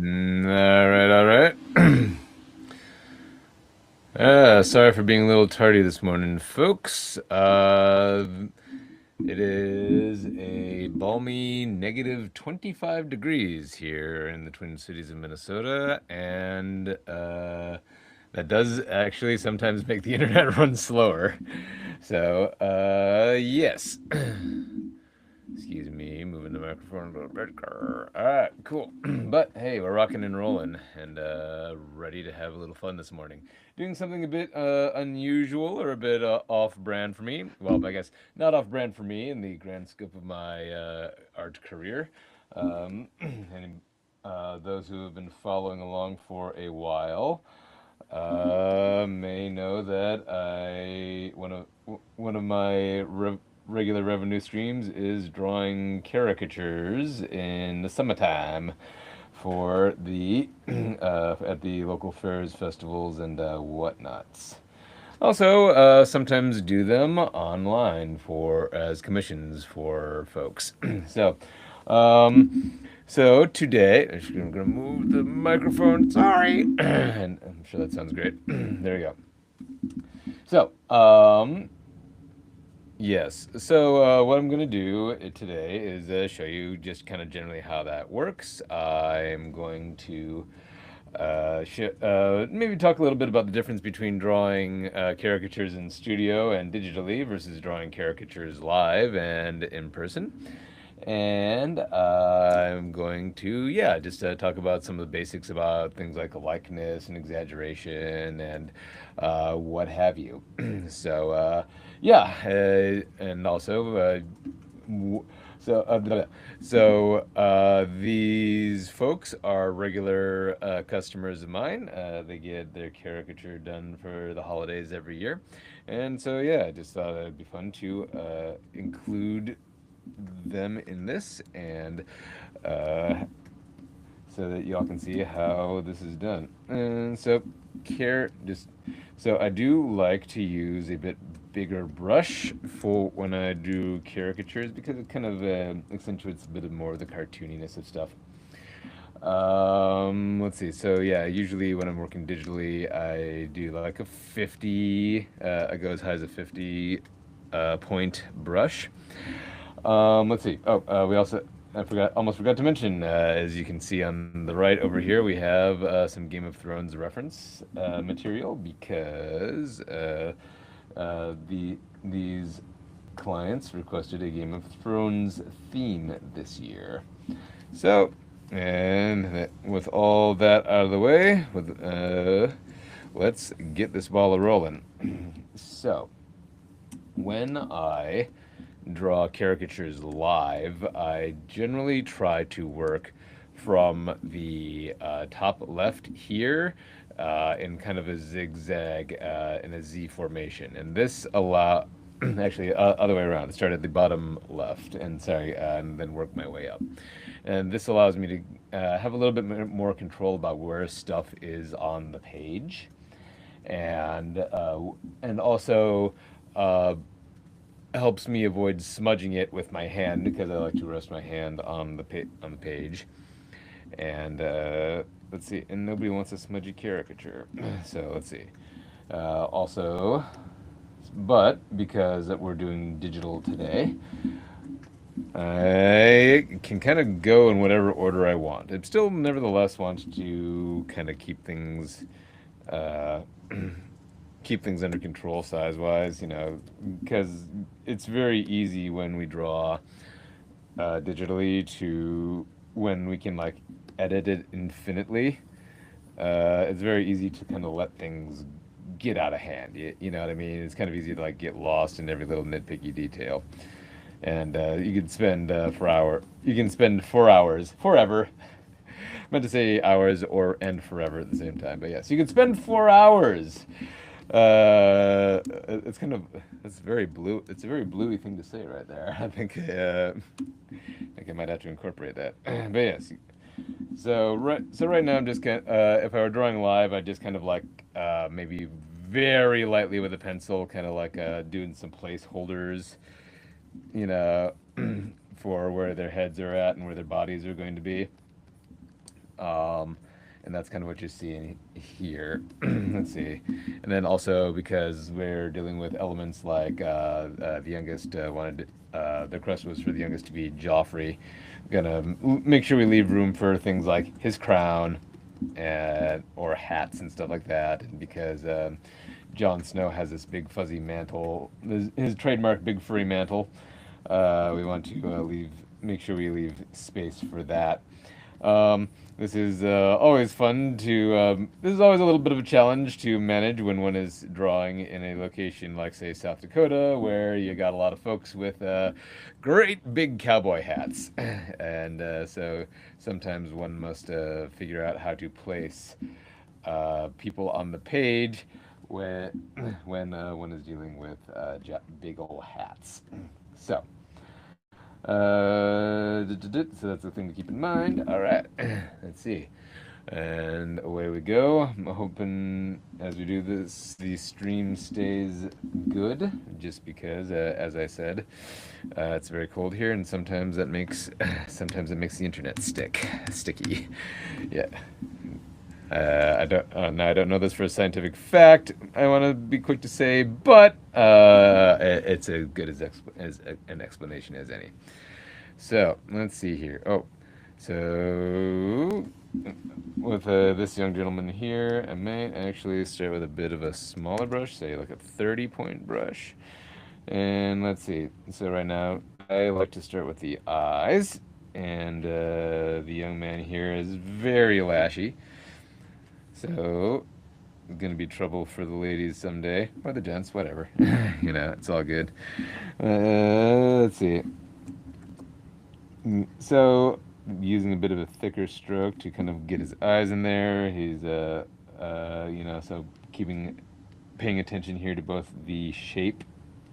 All right. Sorry for being a little tardy this morning, folks. It is a balmy -25 degrees here in the Twin Cities of Minnesota, and that does actually sometimes make the internet run slower. So, yes. Excuse me, moving the microphone a little bit. All right, cool. But hey, we're rocking and rolling and ready to have a little fun this morning. Doing something a bit unusual or a bit off brand for me. Well, I guess not off brand for me in the grand scope of my art career. And those who have been following along for a while may know that one of my regular revenue streams is drawing caricatures in the summertime for the at the local fairs, festivals, and whatnots. Also, sometimes do them online for as commissions for folks. so, so today, I'm gonna move the microphone. Sorry, and I'm sure that sounds great. There you go. So, yes. So what I'm gonna do today is show you just kind of generally how that works. I'm going to maybe talk a little bit about the difference between drawing caricatures in studio and digitally versus drawing caricatures live and in person. And I'm going to, yeah, just talk about some of the basics about things like likeness and exaggeration and what have you. So, yeah, and also, w- so, these folks are regular customers of mine. They get their caricature done for the holidays every year. And so, yeah, I just thought it'd be fun to include them in this and uh, so that y'all can see how this is done. And so I do like to use a bit bigger brush for when I do caricatures because it kind of accentuates a bit more of the cartooniness of stuff. Let's see. So yeah, usually when I'm working digitally, I do like a 50. I go as high as a 50 point brush. Let's see. Oh, we also almost forgot to mention. As you can see on the right over here, we have some Game of Thrones reference material because these clients requested a Game of Thrones theme this year. So, with all that out of the way, let's get this ball a rolling. So, when I draw caricatures live, I generally try to work from the top left here in kind of a zigzag in a Z formation, and this allow actually other way around. Start at the bottom left, and sorry, and then work my way up. And this allows me to have a little bit more control about where stuff is on the page, and also. Uh, Helps me avoid smudging it with my hand because I like to rest my hand on on the page. And let's see, and nobody wants a smudgy caricature. So let's see. Also, but because we're doing digital today, I can kind of go in whatever order I want. I still, nevertheless, want to kind of uh, keep things under control size wise, because it's very easy when we draw digitally to when we can like edit it infinitely. It's very easy to kind of let things get out of hand. You know what I mean? It's kind of easy to like get lost in every little nitpicky detail. And you can spend you can spend 4 hours forever. Meant to say hours or and forever at the same time, but yes, you can spend 4 hours it's kind of it's very blue. It's a very bluey thing to say right there. I think I might have to incorporate that. But yes, so right now I'm just kind. If I were drawing live, I just kind of like maybe very lightly with a pencil, kind of like doing some placeholders, you know, for where their heads are at and where their bodies are going to be. And that's kind of what you're seeing here. Let's see. And then also because we're dealing with elements like the youngest wanted the request was for the youngest to be Joffrey. Gonna make sure we leave room for things like his crown or hats and stuff like that. And because Jon Snow has this big fuzzy mantle, his trademark big furry mantle, we want to make sure we leave space for that. Um, this is always fun to. This is always a little bit of a challenge to manage when one is drawing in a location like, say, South Dakota, where you got a lot of folks with great big cowboy hats, and so sometimes one must figure out how to place people on the page when one is dealing with big old hats. So. So that's the thing to keep in mind. All right, let's see. And away we go. I'm hoping as we do this, the stream stays good, just because, as I said, it's very cold here, and sometimes that makes sometimes it makes the internet sticky. Yeah. I don't know this for a scientific fact. I want to be quick to say, but it's as good as an explanation as any. So let's see here. Oh, so with this young gentleman here, I may actually start with a bit of a smaller brush, say like a 30-point brush. And let's see. So right now, I like to start with the eyes, and the young man here is very lashy. So gonna be trouble for the ladies someday, or the gents, whatever. It's all good. Let's see. So using a bit of a thicker stroke to kind of get his eyes in there. He's so paying attention here to both the shape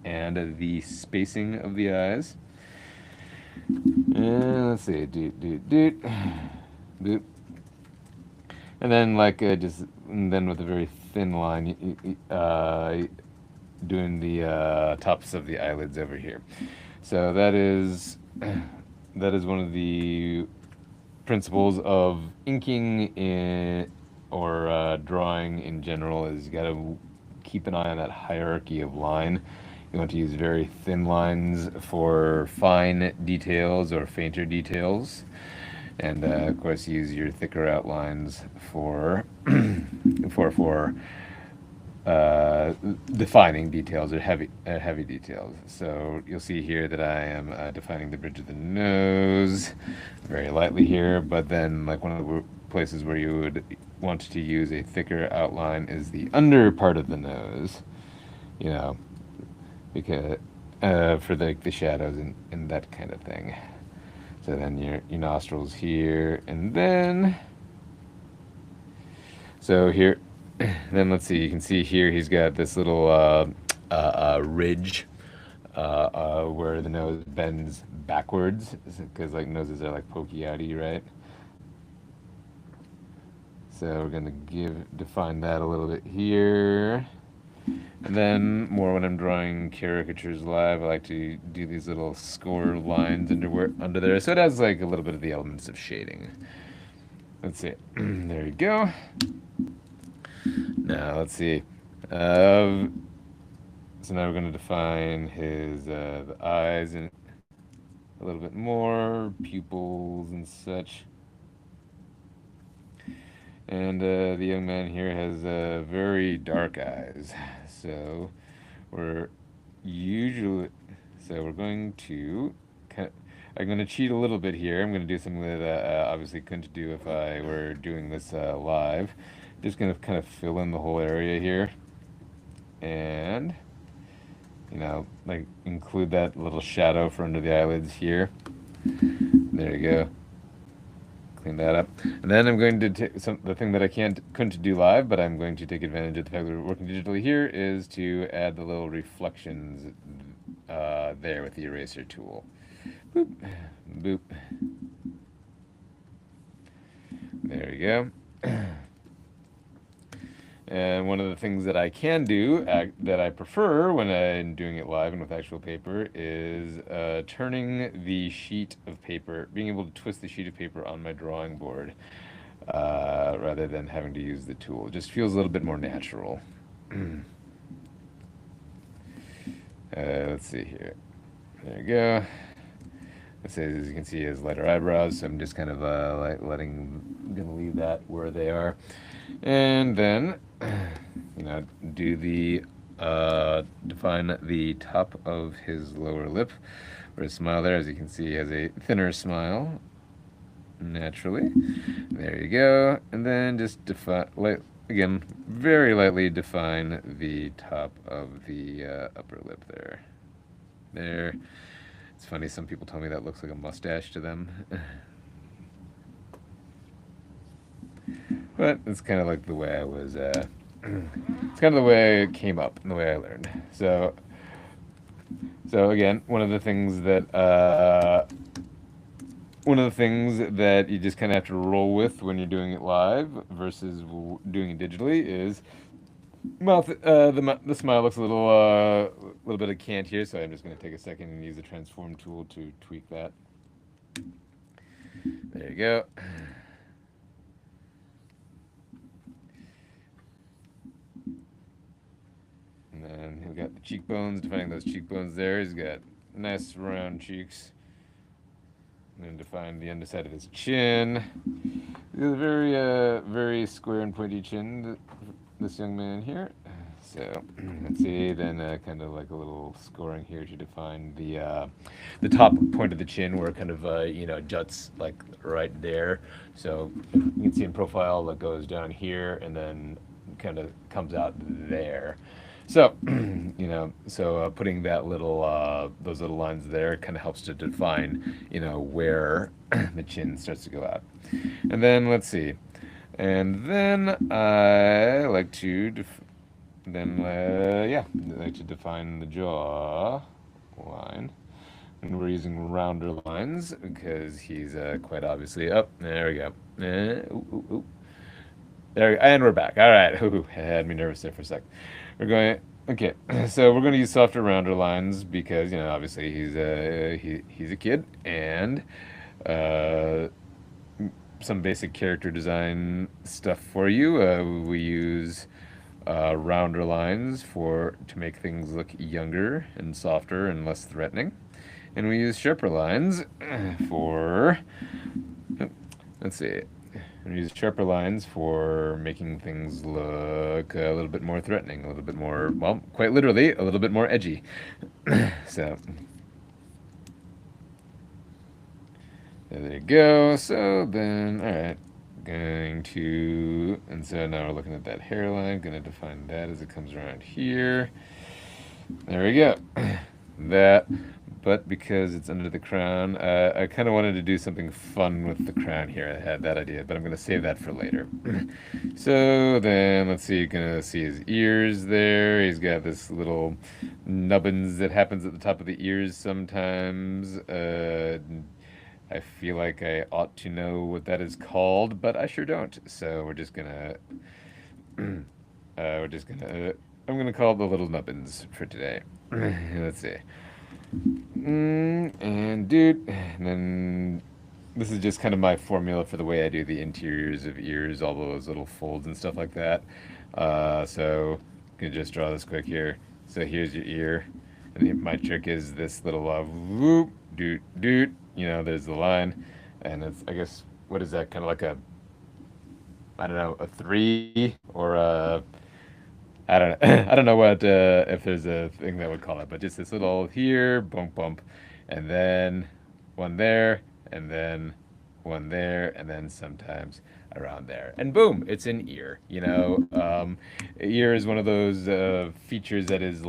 and the spacing of the eyes. And let's see, doot doot doot, boop. And then then with a very thin line, doing the tops of the eyelids over here. So that is one of the principles of inking or drawing in general. Is you got to keep an eye on that hierarchy of line. You want to use very thin lines for fine details or fainter details, and of course use your thicker outlines for for defining details or heavy details. So you'll see here that I am defining the bridge of the nose very lightly here, but then like one of the places where you would want to use a thicker outline is the under part of the nose, you know, because for the shadows and that kind of thing. So then your nostrils here, and then so here, then let's see. You can see here he's got this little ridge where the nose bends backwards, because like noses are like pokey outy, right? So we're gonna define that a little bit here. And then more when I'm drawing caricatures live, I like to do these little score lines under there, so it has like a little bit of the elements of shading. Let's see. There you go. Now let's see. So now we're going to define his the eyes and a little bit more, pupils and such. And the young man here has very dark eyes. So we're usually, so we're going to, I'm going to cheat a little bit here. I'm going to do something that obviously couldn't do if I were doing this live. Just going to kind of fill in the whole area here. And, like include that little shadow for under the eyelids here. There you go. Clean that up. And then I'm going to take the thing that I couldn't do live, but I'm going to take advantage of the fact that we're working digitally here, is to add the little reflections there with the eraser tool. Boop, boop. There you go. And one of the things that I can do, that I prefer when I'm doing it live and with actual paper, is turning the sheet of paper, being able to twist the sheet of paper on my drawing board. rather than having to use the tool. It just feels a little bit more natural. Let's see here. There you go. Let's say, as you can see, he has lighter eyebrows, so I'm just kind of gonna leave that where they are. And then, do define the top of his lower lip, or his smile there. As you can see, he has a thinner smile, naturally. There you go. And then just again, very lightly define the top of the upper lip there. There. It's funny, some people tell me that looks like a mustache to them. But it's kind of like the way I was, it's kind of the way it came up and the way I learned. So again, one of the things that you just kind of have to roll with when you're doing it live versus doing it digitally is mouth. The smile looks a little bit of cant here, so I'm just going to take a second and use the transform tool to tweak that. There you go. And then we've got the cheekbones, defining those cheekbones there. He's got nice round cheeks. And then define the underside of his chin. He has a very square and pointy chin, this young man here. So let's see, then kind of like a little scoring here to define the top point of the chin where it kind of juts like right there. So you can see in profile that goes down here and then kind of comes out there. So putting that those little lines there kind of helps to define where the chin starts to go out. And then let's see. And then I like to define the jaw line. And we're using rounder lines because he's quite obviously up. There we go. There, and we're back. All right. Ooh, had me nervous there for a sec. Okay, so we're going to use softer, rounder lines because obviously he's a kid, and some basic character design stuff for you. We use rounder lines to make things look younger and softer and less threatening, and we use sharper lines for. Let's see. And use sharper lines for making things look a little bit more threatening, a little bit more, well, quite literally, a little bit more edgy. So, there you go. So then, all right, and so now we're looking at that hairline, going to define that as it comes around here. There we go. But because it's under the crown, I kind of wanted to do something fun with the crown here. I had that idea, but I'm going to save that for later. So then, let's see, you're going to see his ears there. He's got this little nubbins that happens at the top of the ears sometimes. I feel like I ought to know what that is called, but I sure don't. So we're just going to, I'm going to call it the little nubbins for today. Let's see. And then this is just kind of my formula for the way I do the interiors of ears, all those little folds and stuff like that. So I'm gonna just draw this quick here. So here's your ear, and my trick is this little whoop, doot, doot. There's the line, and it's, I guess, what is that? Kind of like I don't know, a 3 or a. I don't know. I don't know what if there's a thing that would call it, but just this little here, bump, bump, and then one there, and then one there, and then sometimes around there, and boom, it's an ear. Ear is one of those features that is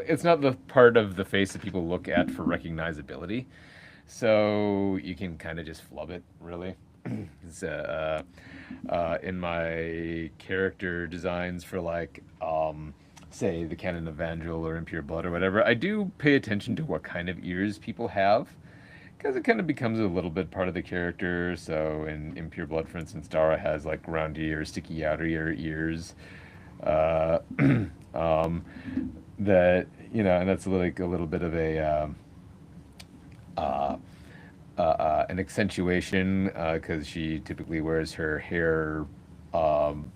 it's not the part of the face that people look at for recognizability, so you can kind of just flub it, really. In my character designs for say the Canon Evangel or Impure Blood or whatever, I do pay attention to what kind of ears people have because it kind of becomes a little bit part of the character. So in Impure Blood, for instance, Dara has like roundy or sticky outer ears. That and that's like a little bit of a an accentuation because she typically wears her hair um,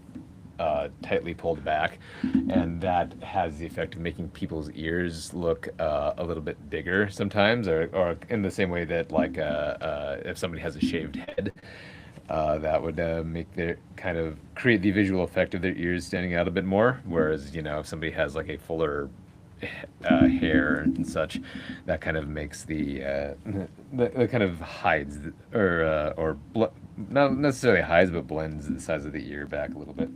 tightly pulled back, and that has the effect of making people's ears look a little bit bigger sometimes, or in the same way that like if somebody has a shaved head, that would make their kind of create the visual effect of their ears standing out a bit more. Whereas, if somebody has like a fuller hair and such, that kind of makes the kind of hides not necessarily hides, but blends the size of the ear back a little bit.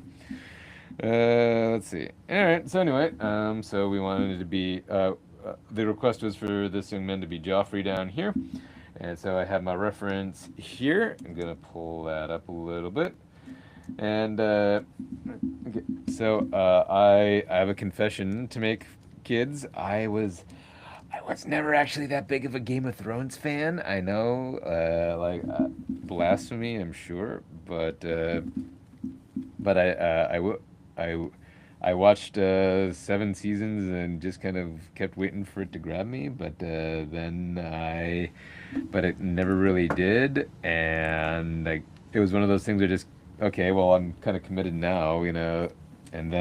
Let's see. All right. So anyway, so we wanted it to be. The request was for this young man to be Joffrey down here, and so I have my reference here. I'm gonna pull that up a little bit, and okay. So I have a confession to make, kids. I was never actually that big of a Game of Thrones fan. I know, blasphemy, I'm sure, but I I watched 7 seasons and just kind of kept waiting for it to grab me, but it never really did, and like it was one of those things where just okay, well I'm kind of committed now, and then and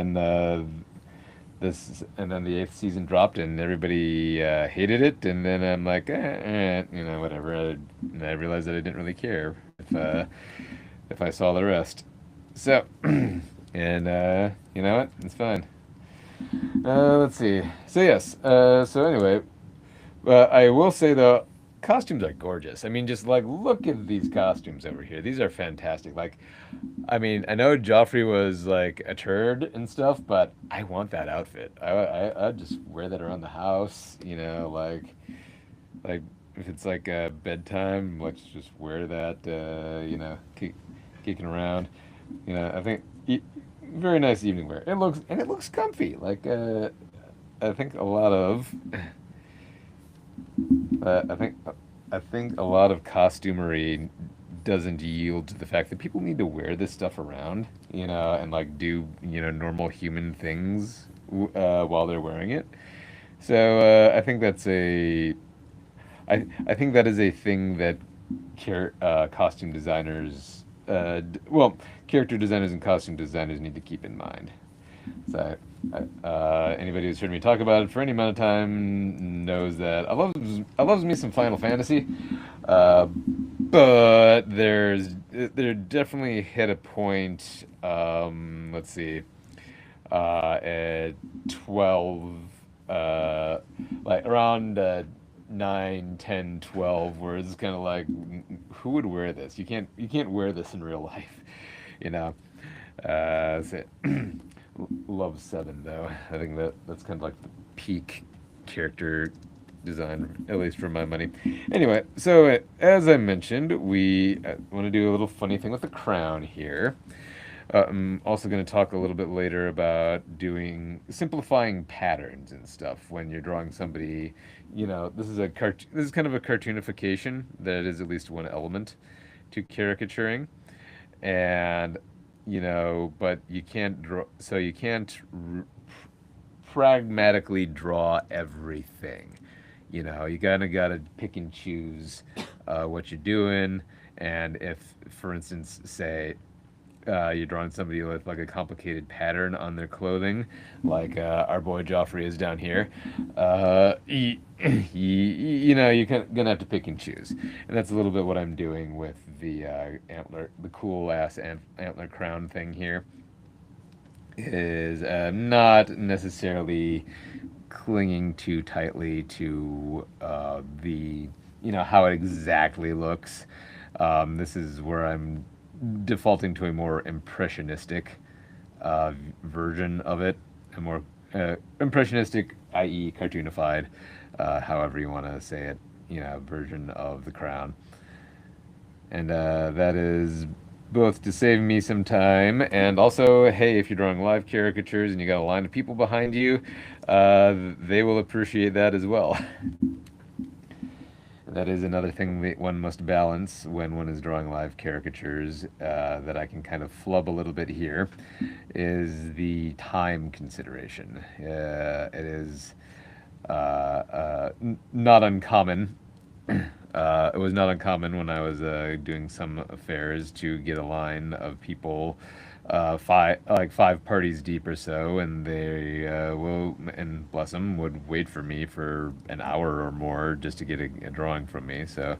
then the 8th season dropped and everybody hated it, and then I'm like, whatever. And I realized that I didn't really care if I saw the rest. So, and you know what? It's fine. Let's see. So yes. So anyway, I will say the costumes are gorgeous. I mean, just like look at these costumes over here. These are fantastic. Like, I mean, I know Joffrey was like a turd and stuff, but I want that outfit. I'd just wear that around the house. Like if it's like bedtime, let's just wear that. Kicking around. I think very nice evening wear. It looks comfy. Like I think a lot of uh, I think I think a lot of costumery doesn't yield to the fact that people need to wear this stuff around, and like do normal human things while they're wearing it. So I think that is a thing that costume designers, well, character designers and costume designers need to keep in mind. So, anybody who's heard me talk about it for any amount of time knows that I loves me some Final Fantasy, but there definitely hit a point. Let's see, at 12, like around 9, 10, 12, where it's kind of like, who would wear this? You can't wear this in real life, you know. So love 7 though. I think that's kind of like the peak character design, at least for my money. Anyway, so as I mentioned, we want to do a little funny thing with the crown here. I'm also going to talk a little bit later about doing simplifying patterns and stuff when you're drawing somebody. This is kind of a cartoonification that is at least one element to caricaturing, and but you can't draw, so you can't pragmatically draw everything. You kind of gotta pick and choose what you're doing, and if, for instance, say you're drawing somebody with like a complicated pattern on their clothing, like our boy Joffrey is down here. You're gonna have to pick and choose, and that's a little bit what I'm doing with the the cool ass antler crown thing here. Is not necessarily clinging too tightly to how it exactly looks. This is where I'm defaulting to a more impressionistic version of it, a more impressionistic, i.e., cartoonified, however you want to say it, version of the crown. And that is both to save me some time, and also, hey, if you're drawing live caricatures and you got a line of people behind you, they will appreciate that as well. That is another thing that one must balance when one is drawing live caricatures, that I can kind of flub a little bit here, is the time consideration. It is not uncommon It was not uncommon when I was doing some affairs to get a line of people, five parties deep or so, and they will, and bless them, would wait for me for an hour or more just to get a drawing from me. So,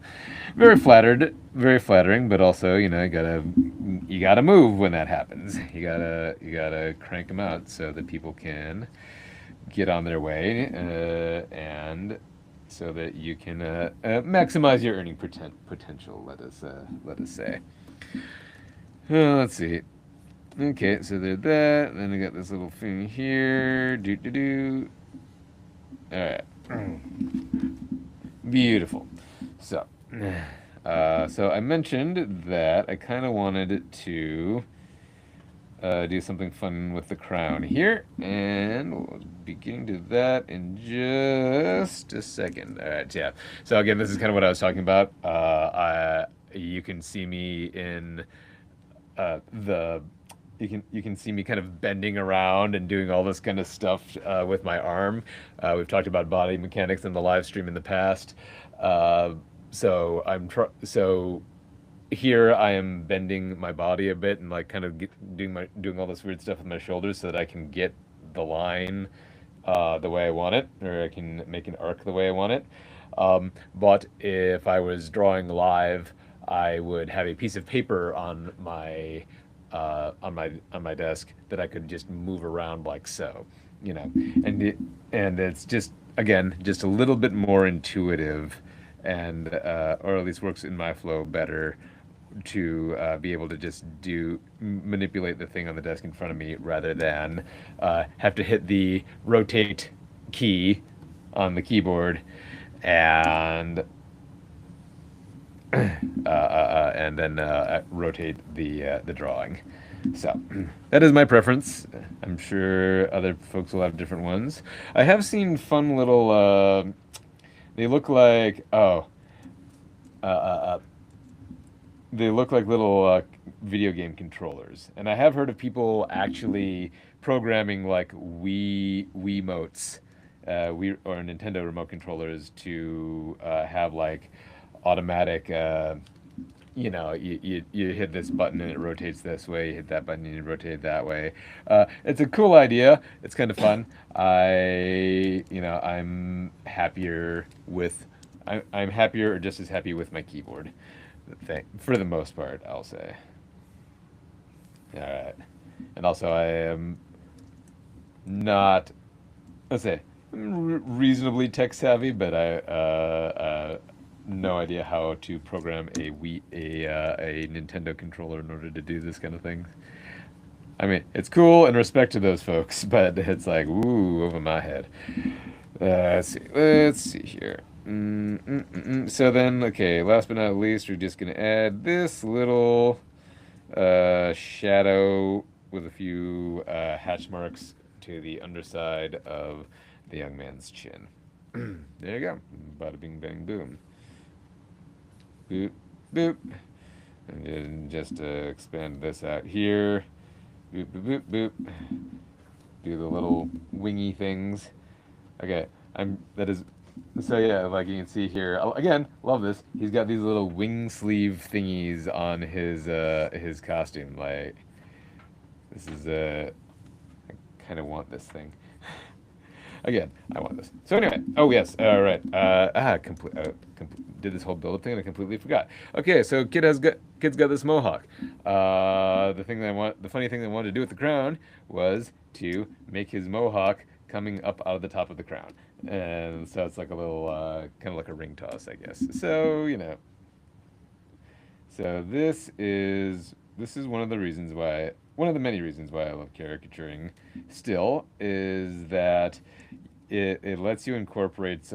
very flattered, very flattering, but also, you gotta move when that happens. You gotta crank them out so that people can get on their way, and so that you can maximize your earning potential. Let us say. Let's see. Okay, so there's that. Then I got this little thing here. Do do do. All right. Beautiful. So, so I mentioned that I kind of wanted to do something fun with the crown here, and we'll be getting to that in just a second. All right, yeah. So again, this is kind of what I was talking about. You can see me in the you can see me kind of bending around and doing all this kind of stuff with my arm. We've talked about body mechanics in the live stream in the past. Uh, so here I am bending my body a bit and like kind of doing all this weird stuff with my shoulders so that I can get the line the way I want it, or I can make an arc the way I want it. But if I was drawing live, I would have a piece of paper on my desk that I could just move around like so, you know, and it's just again just a little bit more intuitive, and or at least works in my flow better to be able to just manipulate the thing on the desk in front of me rather than have to hit the rotate key on the keyboard and and then rotate the drawing. So that is my preference. I'm sure other folks will have different ones. I have seen fun little. They look like uh, uh, they look like little video game controllers, and I have heard of people actually programming like Wiimotes, or Nintendo remote controllers to have like automatic. You hit this button and it rotates this way. You hit that button and it rotates that way. It's a cool idea. It's kind of fun. I'm happier with. I'm happier or just as happy with my keyboard for the most part, I'll say. All right. And also, I am not, let's say, reasonably tech savvy, but I no idea how to program a Nintendo controller in order to do this kind of thing. I mean, it's cool and respect to those folks, but it's like, ooh, over my head. Let's see here. So then, okay, last but not least, we're just gonna add this little shadow with a few hatch marks to the underside of the young man's chin. There you go. Bada bing bang boom. Boop boop. And then just expand this out here. Boop boop boop boop. Do the little wingy things. Okay, that is so yeah, like you can see here, again, love this. He's got these little wing sleeve thingies on his costume. Like this is I kind of want this thing. Again, I want this. So anyway, oh yes, all right. Did this whole build up thing and I completely forgot. Okay, so kid's got this mohawk. The funny thing they wanted to do with the crown was to make his mohawk coming up out of the top of the crown, and so it's like a little kind of like a ring toss, I guess. So so this is one of the many reasons why I love caricaturing still is that it lets you incorporate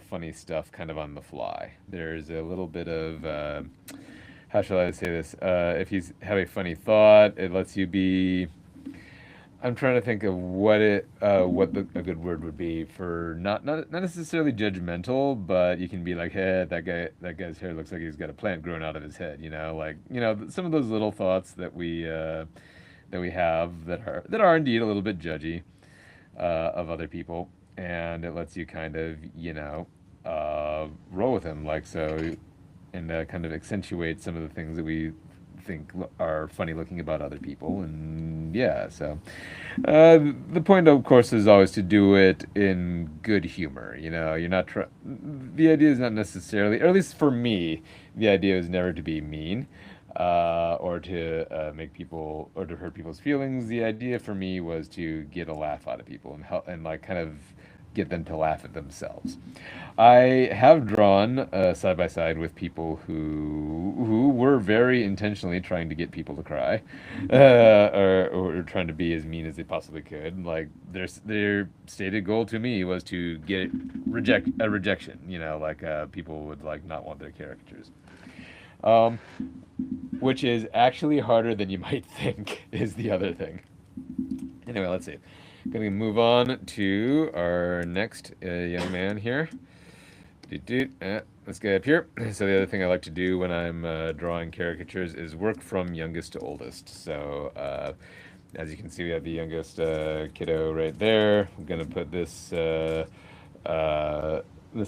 funny stuff kind of on the fly. There's a little bit of how shall I say this? If you have a funny thought, it lets you be. I'm trying to think of a good word would be for not necessarily judgmental, but you can be like, hey, that guy's hair looks like he's got a plant growing out of his head, like some of those little thoughts that we have that are indeed a little bit judgy of other people, and it lets you kind of roll with with him, like so, and kind of accentuate some of the things that we think are funny looking about other people, and yeah, so the point, of course, is always to do it in good humor. You know, you're not try. The idea is not necessarily, or at least for me, the idea is never to be mean, or to make people or to hurt people's feelings. The idea for me was to get a laugh out of people and help and like kind of get them to laugh at themselves. I have drawn side by side with people who were very intentionally trying to get people to cry, or trying to be as mean as they possibly could. Like their stated goal to me was to get rejection. You know, like people would like not want their caricatures. Um, which is actually harder than you might think, is the other thing. Anyway, let's see. Gonna move on to our next young man here. Let's get up here. So the other thing I like to do when I'm drawing caricatures is work from youngest to oldest. So as you can see, we have the youngest kiddo right there. I'm gonna put this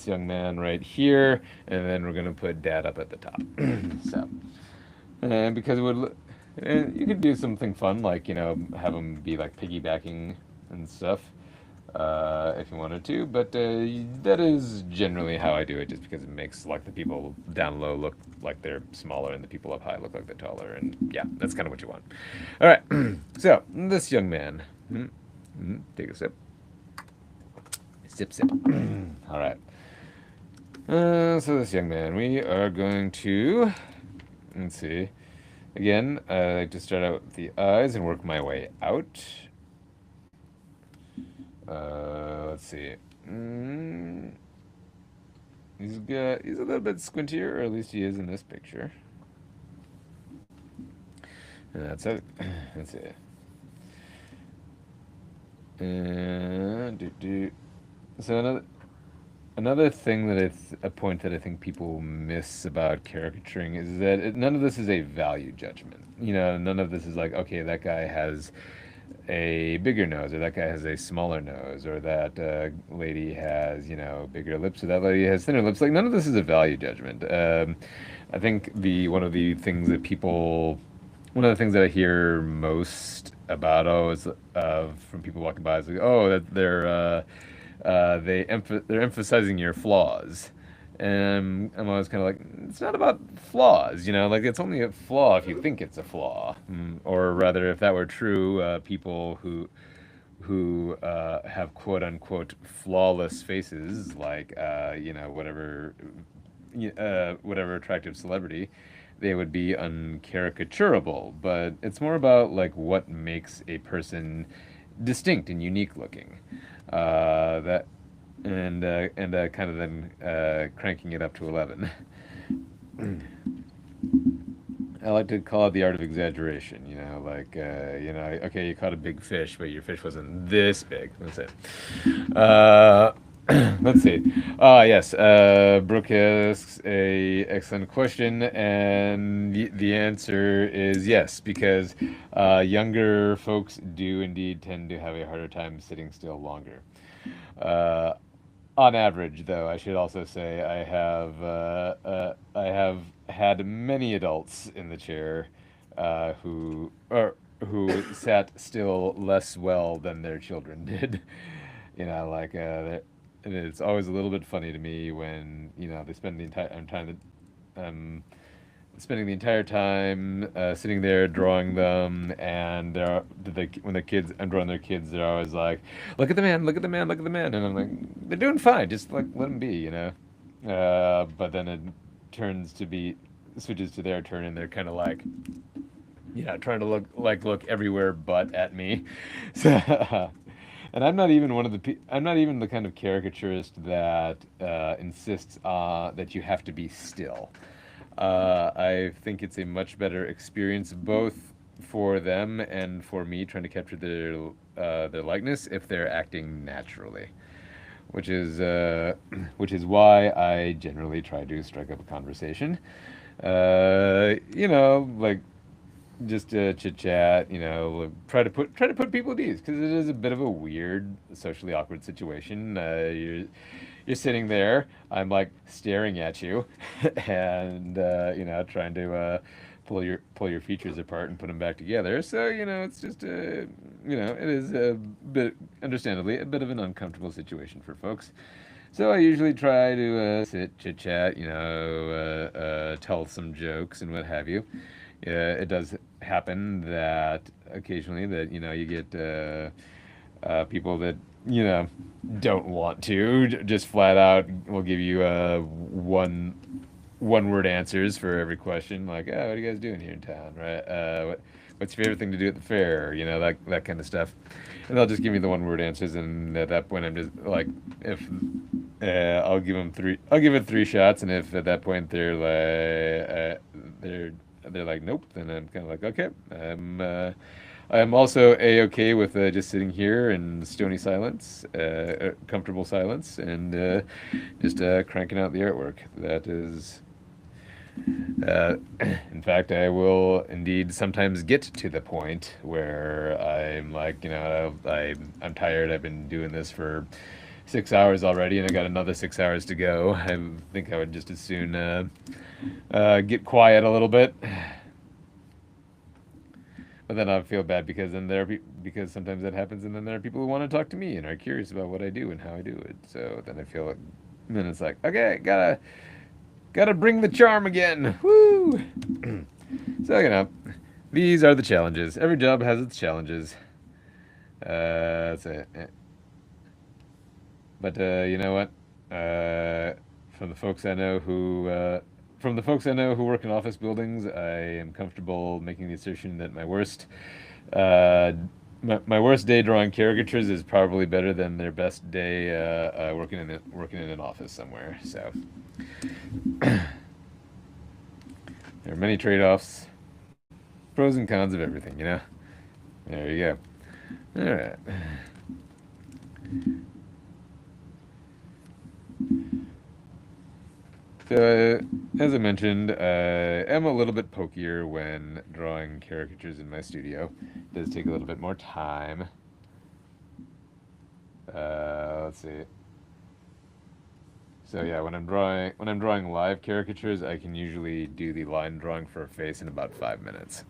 young man right here, and then we're gonna put dad up at the top. So, and because it would, and you could do something fun like have them be like piggybacking and stuff if you wanted to, but that is generally how I do it, just because it makes like the people down low look like they're smaller and the people up high look like they're taller, and yeah, that's kind of what you want. All right, so this young man, take a sip, sip, sip. All right. So this young man, we are going to, let's see. Again, I like to start out with the eyes and work my way out. Let's see. He's a little bit squintier, or at least he is in this picture. And that's it. That's it. So another thing that a point that I think people miss about caricaturing is that none of this is a value judgment. You know, none of this is like, okay, that guy has a bigger nose, or that guy has a smaller nose, or that lady has, bigger lips, or that lady has thinner lips. Like none of this is a value judgment. I think one of the things that I hear most about is from people walking by is like, oh, that they're emphasizing your flaws. And I'm always kind of like, it's not about flaws, like it's only a flaw if you think it's a flaw. Or rather, if that were true, people who have quote unquote flawless faces, like whatever attractive celebrity, they would be uncaricaturable. But it's more about like what makes a person distinct and unique looking. That and kind of then cranking it up to 11. I like to call it the art of exaggeration. Okay, you caught a big fish, but your fish wasn't this big. That's it. Let's see. Yes, Brooke asks a excellent question, and the answer is yes, because younger folks do indeed tend to have a harder time sitting still longer. Uh, on average, though, I should also say I have had many adults in the chair who sat still less well than their children did. Like and it's always a little bit funny to me when they spend the entire um, spending the entire time sitting there drawing them, and when the kids I'm drawing their kids, they're always like, "Look at the man! Look at the man! Look at the man!" And I'm like, "They're doing fine. Just like let them be." But then it turns to be switches to their turn, and they're kind of like, trying to look everywhere but at me. So, and I'm not even the kind of caricaturist that insists that you have to be still. I think it's a much better experience both for them and for me trying to capture their likeness if they're acting naturally, which is which is why I generally try to strike up a conversation. Like just to chit chat, try to put people at ease, because it is a bit of a weird, socially awkward situation. you're sitting there. I'm like staring at you, and trying to pull your features apart and put them back together. So it's just it is a bit, understandably, a bit of an uncomfortable situation for folks. So I usually try to sit, chit chat, tell some jokes and what have you. It does happen that occasionally that you get people that you know don't want to just flat out will give you one word answers for every question, like, oh, what are you guys doing here in town, right? What's your favorite thing to do at the fair, that kind of stuff. And they'll just give me the one word answers, and at that point I'm just like, if I'll give it three shots, and if at that point they're like nope, then I'm kind of like, okay, I'm also a-okay with just sitting here in stony silence, comfortable silence, and just cranking out the artwork. That is, in fact, I will indeed sometimes get to the point where I'm like, I'm tired. I've been doing this for 6 hours already, and I got another 6 hours to go. I think I would just as soon get quiet a little bit. But then I feel bad because because sometimes that happens, and then there are people who want to talk to me and are curious about what I do and how I do it. So then I feel like, then it's like, okay, gotta bring the charm again. Woo! So these are the challenges. Every job has its challenges. That's it. But you know what? From the folks I know who work in office buildings, I am comfortable making the assertion that uh, my worst day drawing caricatures is probably better than their best day working in an office somewhere. So there are many trade-offs, pros and cons of everything. There you go. All right. So, as I mentioned, I'm a little bit pokier when drawing caricatures in my studio. It does take a little bit more time. Let's see. So yeah, when I'm drawing live caricatures, I can usually do the line drawing for a face in about 5 minutes,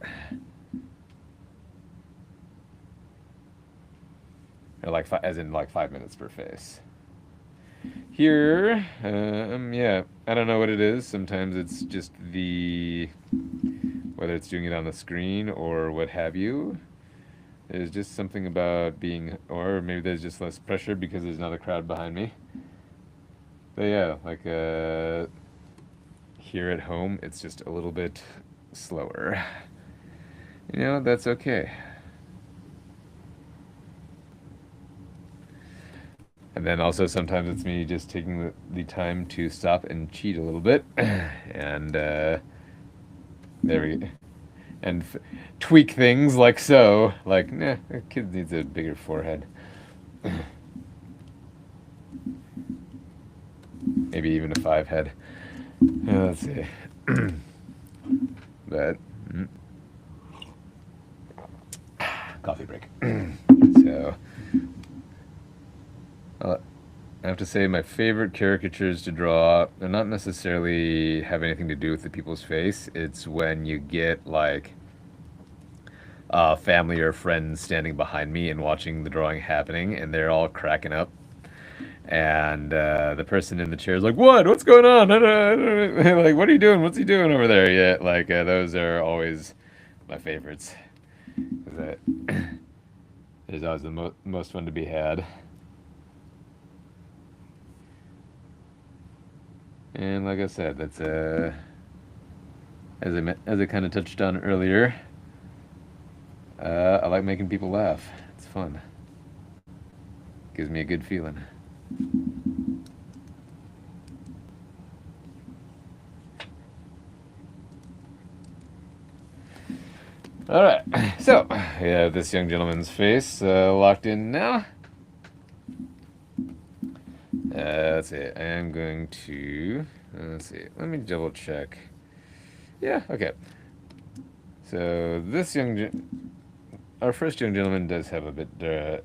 or as in like 5 minutes per face. Here, yeah, I don't know what it is. Sometimes it's just whether it's doing it on the screen or what have you. There's just something about or maybe there's just less pressure because there's not a crowd behind me. But yeah, like here at home, it's just a little bit slower. That's okay. And then also sometimes it's me just taking the time to stop and cheat a little bit, and there we go. And tweak things like so. Like, nah, a kid needs a bigger forehead. Maybe even a 5 head. Let's see. But coffee break. So I have to say my favorite caricatures to draw, they're not necessarily have anything to do with the people's face. It's when you get like family or friends standing behind me and watching the drawing happening, and they're all cracking up. And the person in the chair is like, "What? What's going on? Like, what are you doing? What's he doing over there?" Yeah, like those are always my favorites. 'Cause there's always the most fun to be had. And like I said, that's as I kind of touched on earlier. I like making people laugh. It's fun. Gives me a good feeling. All right, so we have this young gentleman's face locked in now. Let's see. I am going to. Let's see. Let me double check. Yeah. Okay. So this our first young gentleman does have a bit.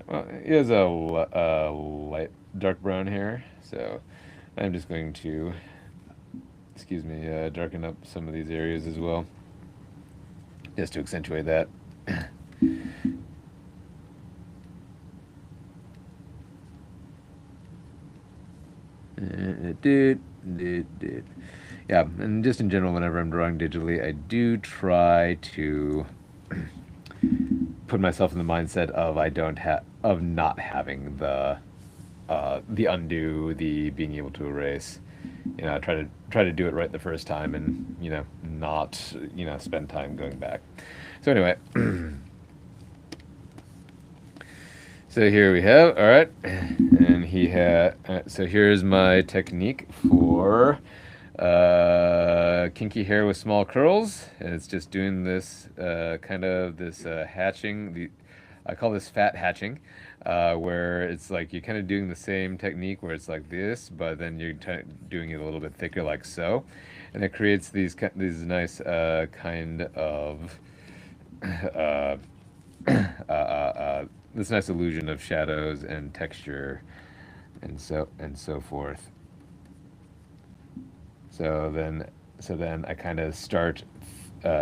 Well, he has a light, dark brown hair. So I'm just going to, excuse me, darken up some of these areas as well, just to accentuate that. Yeah, and just in general, whenever I'm drawing digitally, I do try to put myself in the mindset of I don't have of not having the undo, the being able to erase. You know, I try to do it right the first time, and not spend time going back. So anyway, so here we have, all right, and he had. So here's my technique for kinky hair with small curls, and it's just doing this kind of this hatching. I call this fat hatching, where it's like you're kind of doing the same technique where it's like this, but then you're doing it a little bit thicker, like so, and it creates these nice kind of uh, this nice illusion of shadows and texture, and so forth. So then I kind of start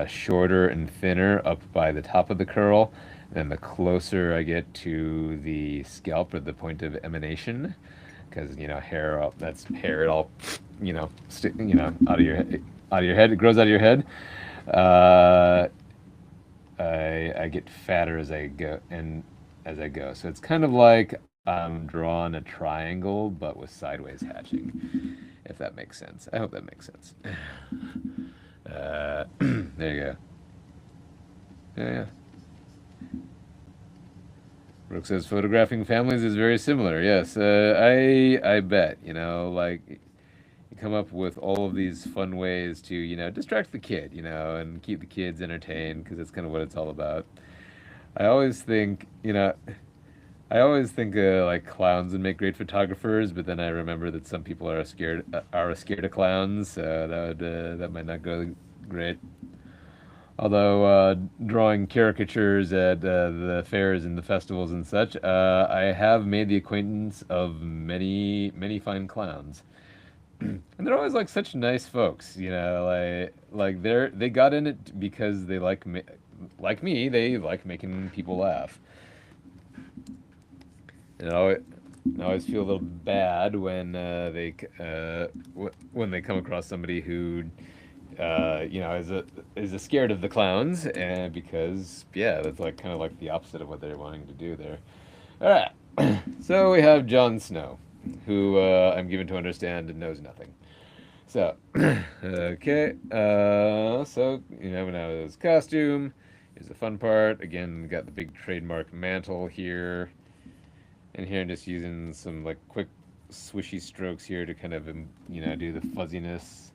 shorter and thinner up by the top of the curl. Then the closer I get to the scalp or the point of emanation, because hair, that's hair. It all stick out of your head. It grows out of your head. Uh, I get fatter as I go, So it's kind of like I'm drawing a triangle, but with sideways hatching, if that makes sense. I hope that makes sense. There you go. Yeah, yeah. Brooke says photographing families is very similar. Yes, I bet. Like you come up with all of these fun ways to distract the kid, and keep the kids entertained because that's kind of what it's all about. I always think, I always think like clowns would make great photographers, but then I remember that some people are scared of clowns, so that might not go great. Although drawing caricatures at the fairs and the festivals and such, I have made the acquaintance of many many fine clowns, and they're always like such nice folks, like they got in it because they like me, they like making people laugh. And I always feel a little bad when when they come across somebody who is a scared of the clowns, and because yeah, that's like kind of like the opposite of what they're wanting to do there. All right, so we have Jon Snow, who I'm given to understand knows nothing. So, okay, so now his costume is the fun part. Again, we got the big trademark mantle here. And here I'm just using some like quick swishy strokes here to kind of do the fuzziness.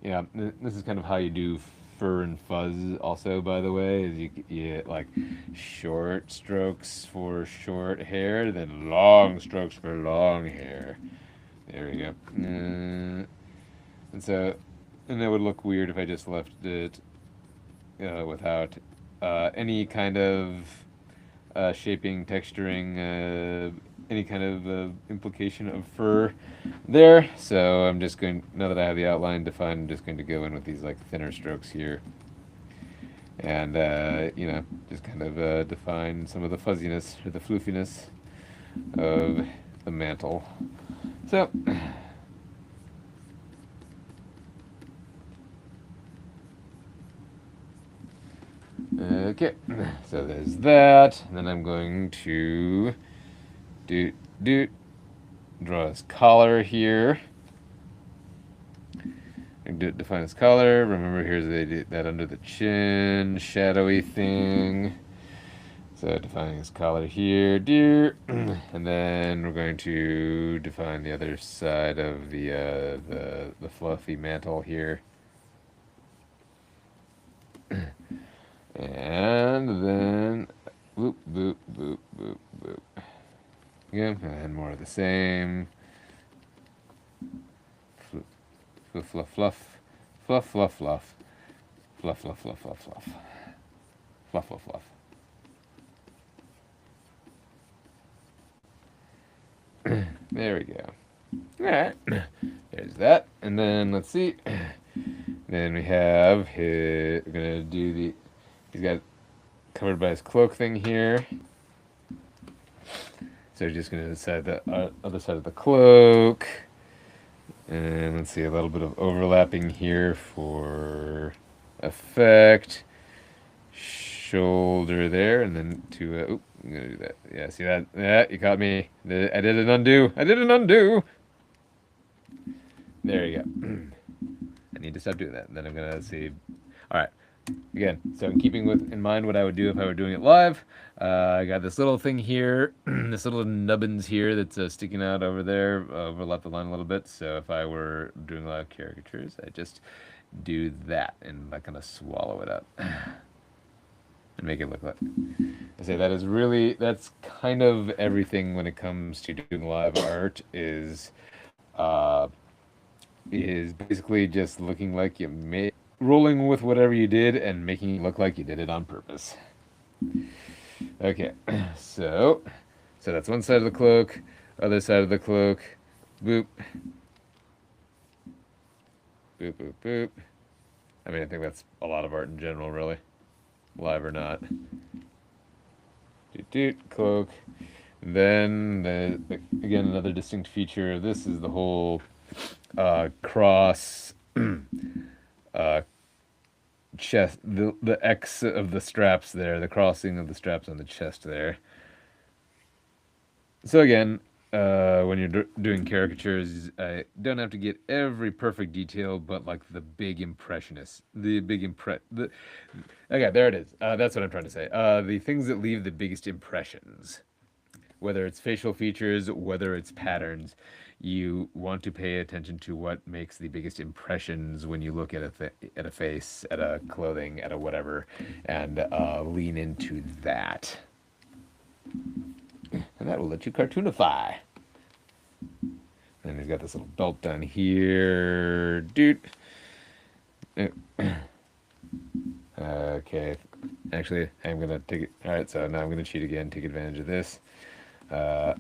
This is kind of how you do fur and fuzz also, by the way, is you get like short strokes for short hair, then long strokes for long hair. There we go. And that would look weird if I just left it without any kind of shaping, texturing, any kind of implication of fur there. So I'm just going, now that I have the outline defined, I'm just going to go in with these like thinner strokes here. And, just kind of define some of the fuzziness or the floofiness of the mantle. So, okay, so there's that. And then I'm going to draw his collar here. And define his collar. Remember, here's that under the chin, shadowy thing. So defining his collar here, dear. And then we're going to define the other side of the fluffy mantle here. And then boop boop boop boop boop. Yeah, and more of the same. Fluff fluff fluff fluff fluff fluff fluff fluff fluff fluff fluff fluff fluff fluff. There we go. Alright. There's that. And then let's see. Then we have his. We're gonna do the. He's got covered by his cloak thing here. So we're just gonna decide the other side of the cloak. And let's see, a little bit of overlapping here for effect. Shoulder there, and then to. Oop, I'm gonna do that. Yeah, see that? Yeah, you caught me. I did an undo. I did an undo. There you go. I need to stop doing that. And then I'm gonna see. All right. Again, so in keeping with in mind what I would do if I were doing it live, I got this little thing here, this little nubbins here that's sticking out over there, overlap the line a little bit. So if I were doing live caricatures, I just do that and I kind of swallow it up and make it look like. I say that is really that's kind of everything when it comes to doing live art uh, is basically just looking like you made rolling with whatever you did and making it look like you did it on purpose. Okay, so that's one side of the cloak, other side of the cloak, boop, boop, boop, boop. I mean, I think that's a lot of art in general, really, live or not. Doot doot, cloak. Then again, another distinct feature of this is the whole cross chest, the X of the straps there, the crossing of the straps on the chest there. So again, when you're doing caricatures, I don't have to get every perfect detail, but like the big impressionists, okay, there it is. That's what I'm trying to say. The things that leave the biggest impressions, whether it's facial features, whether it's patterns, you want to pay attention to what makes the biggest impressions when you look at a face, at a clothing, at a whatever, and lean into that. And that will let you cartoonify. And he's got this little belt down here. Dude. Okay. Actually, I'm going to take it. All right, so now I'm going to cheat again, take advantage of this. All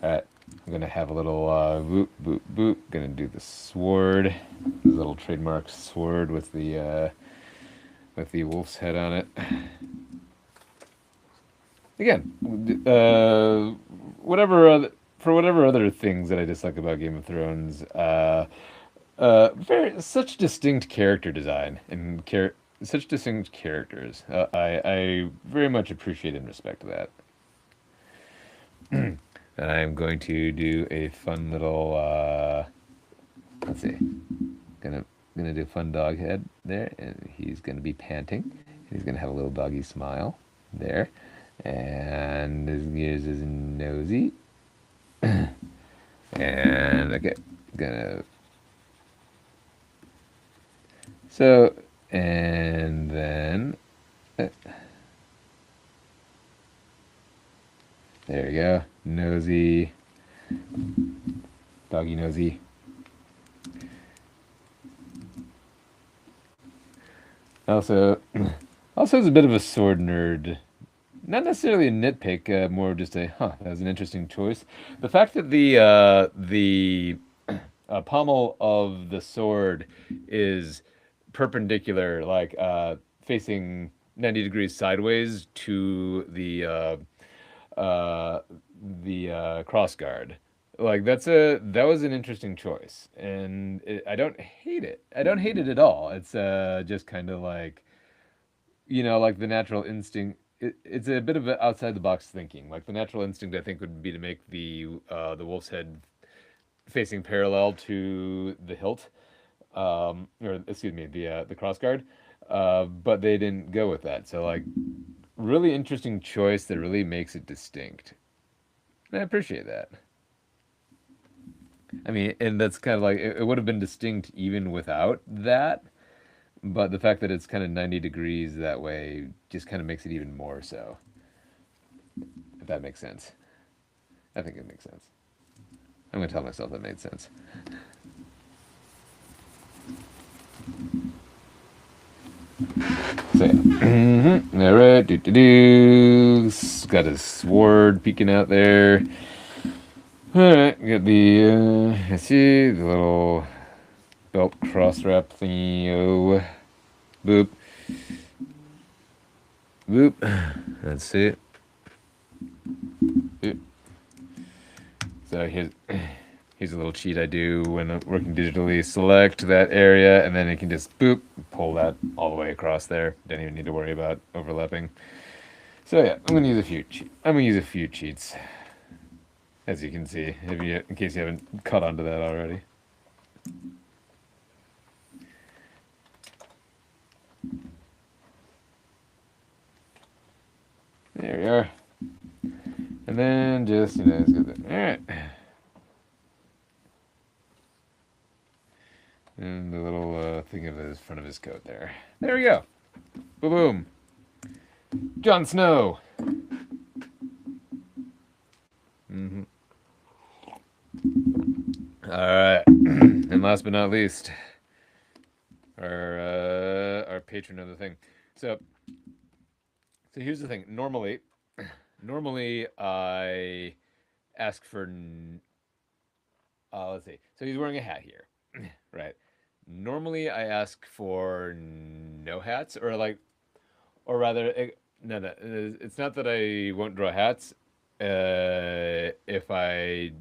right. I'm going to have a little boop, boop, boop. Going to do the sword. The little trademark sword with the wolf's head on it. Again, for whatever other things that I dislike about Game of Thrones, such distinct character design and such distinct characters. I very much appreciate and respect that. And I'm going to do a fun little, let's see, gonna do a fun dog head there, and he's gonna be panting. He's gonna have a little doggy smile there. And here's his nosy. And okay, gonna. So, and then. There you go. Nosy. Doggy nosy. Also is a bit of a sword nerd. Not necessarily a nitpick, more just a, that was an interesting choice. The fact that the pommel of the sword is perpendicular, like facing 90 degrees sideways to the cross guard. Like that was an interesting choice, and I don't hate it. I don't hate it at all. It's just kind of like, like the natural instinct. It's a bit of outside the box thinking. Like the natural instinct, I think, would be to make the wolf's head facing parallel to the hilt, or excuse me, the crossguard. But they didn't go with that. So like, really interesting choice that really makes it distinct. And I appreciate that. I mean, and that's kind of like it would have been distinct even without that. But the fact that it's kind of 90 degrees that way just kind of makes it even more so. If that makes sense. I think it makes sense. I'm going to tell myself that made sense. So, yeah. All right. Got his sword peeking out there. Alright, get the, I see the little belt cross wrap thingy. Oh, boop. Boop. That's it. Boop. So here's a little cheat I do when I'm working digitally. Select that area, and then it can just boop, pull that all the way across there. Don't even need to worry about overlapping. So yeah, I'm gonna use a few cheats, as you can see, in case you haven't caught on to that already. There we are. And then just, let's get that. All right. And the little thing of his front of his coat there. There we go. Boom, boom. Jon Snow. Mm-hmm. All right. And last but not least, our patron of the thing. So here's the thing. Normally I ask for. Let's see. So he's wearing a hat here, right? Normally I ask for no hats, or rather, no, no. It's not that I won't draw hats. If I,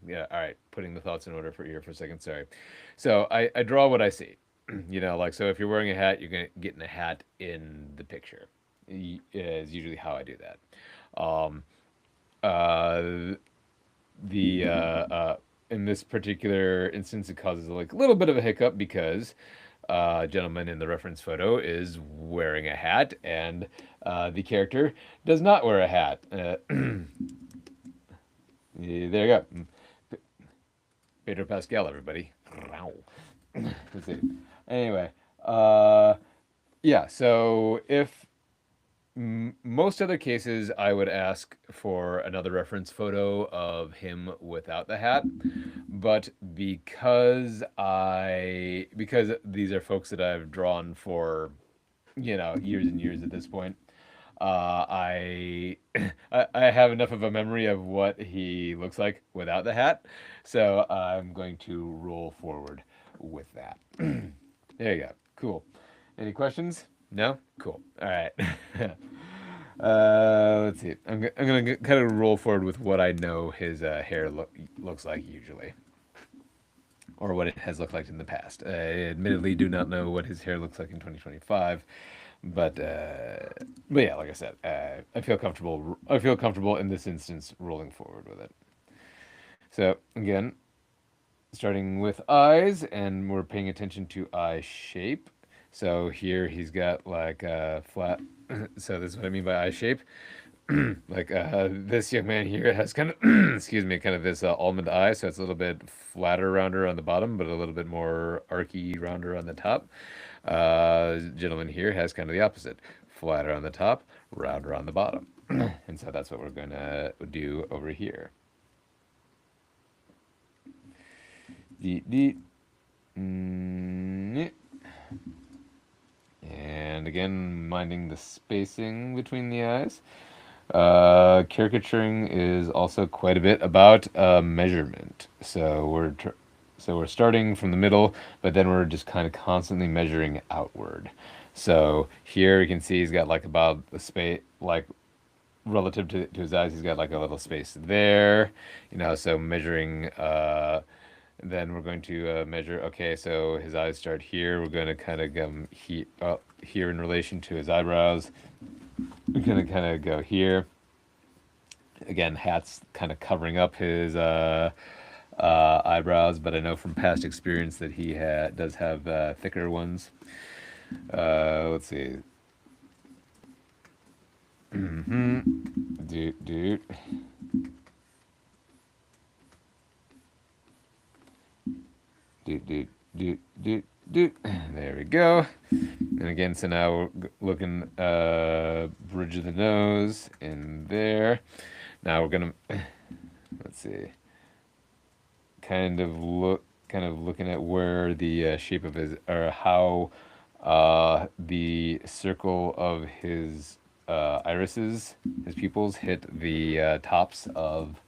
yeah, all right. Putting the thoughts in order for a second. Sorry. So I draw what I see. So if you're wearing a hat, you're gonna get in a hat in the picture. Is usually how I do that. Um, uh, the In this particular instance, it causes like a little bit of a hiccup because gentleman in the reference photo is wearing a hat, and the character does not wear a hat. There you go. Pedro Pascal, everybody. Let's see. Anyway, yeah. So if most other cases, I would ask for another reference photo of him without the hat, but because these are folks that I've drawn for years and years at this point, I I have enough of a memory of what he looks like without the hat, so I'm going to roll forward with that. There you go. Cool. Any questions? No? Cool. All right. Let's see. I'm gonna kind of roll forward with what I know his hair looks like usually, or what it has looked like in the past. I admittedly do not know what his hair looks like in 2025, but yeah, like I said, I feel comfortable. I feel comfortable in this instance rolling forward with it. So again, starting with eyes, and we're paying attention to eye shape. So here he's got like a flat. So this is what I mean by eye shape. Like this young man here has kind of, excuse me, kind of this almond eye. So it's a little bit flatter, rounder on the bottom, but a little bit more archy, rounder on the top. Gentleman here has kind of the opposite, flatter on the top, rounder on the bottom. And so that's what we're going to do over here. Deet, deet. And again, minding the spacing between the eyes. Caricaturing is also quite a bit about measurement. So we're starting from the middle, but then we're just kind of constantly measuring outward. So here you can see he's got like about the space, like relative to his eyes, he's got like a little space there. So measuring. Then we're going to measure. Okay, so his eyes start here. We're going to kind of go here in relation to his eyebrows. We're going to kind of go here. Again, hat's kind of covering up his eyebrows, but I know from past experience that he does have thicker ones. Let's see. Dude. There we go. And again, so now we're looking bridge of the nose in there. Now we're gonna let's see. Kind of looking at where the shape of his, or how the circle of his irises, his pupils hit the tops of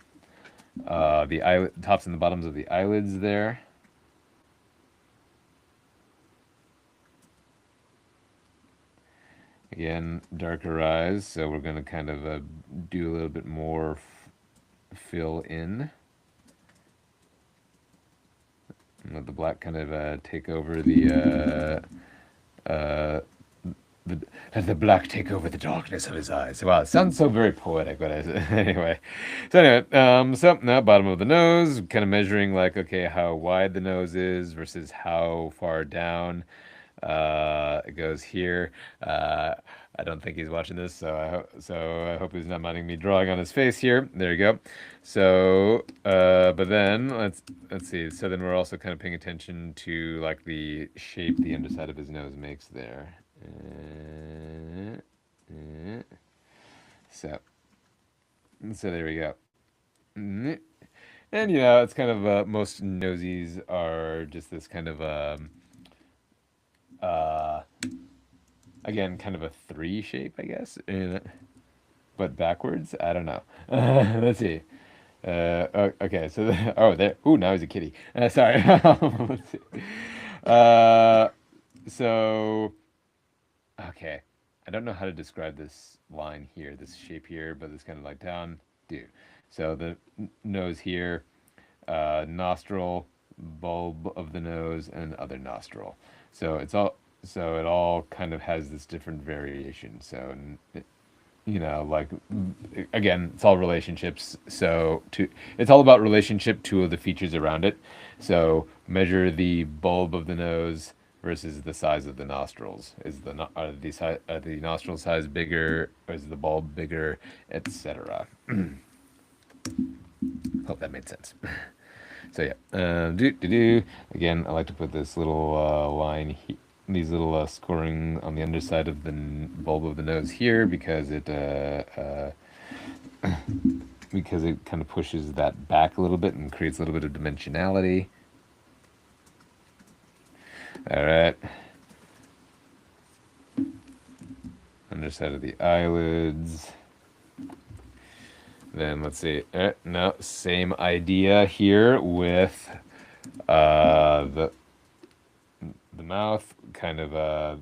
the tops and the bottoms of the eyelids there. Again, darker eyes, so we're going to kind of do a little bit more fill in. And let the black kind of take over let the black take over the darkness of his eyes. Wow, it sounds so very poetic, but anyway. So now bottom of the nose, kind of measuring like, okay, how wide the nose is versus how far down it goes here. I don't think he's watching this, so I hope he's not minding me drawing on his face here. There you go. So, but then let's see. So then we're also kind of paying attention to like the shape the underside of his nose makes there. So, so there we go. And you know, it's kind of most nosies are just this kind of uh, again, kind of a three shape, I guess, but backwards. I don't know. Let's see. Okay, so oh, there. Ooh, now he's a kitty. Sorry. Let's see. Uh, so okay, I don't know how to describe this line here, this shape here, but it's kind of like down, dude. So the nose here, nostril, bulb of the nose, and other nostril. So it's all, so it all kind of has this different variation. So, you know, like again, it's all relationships. So it's all about relationship to the features around it. So measure the bulb of the nose versus the size of the nostrils. Are the nostril size bigger? Or is the bulb bigger, etc. Hope that made sense. So yeah, again, I like to put this little line, these little scoring on the underside of the bulb of the nose here because it kind of pushes that back a little bit and creates a little bit of dimensionality. All right. Underside of the eyelids. Then let's see. No, same idea here with the mouth. Kind of I'll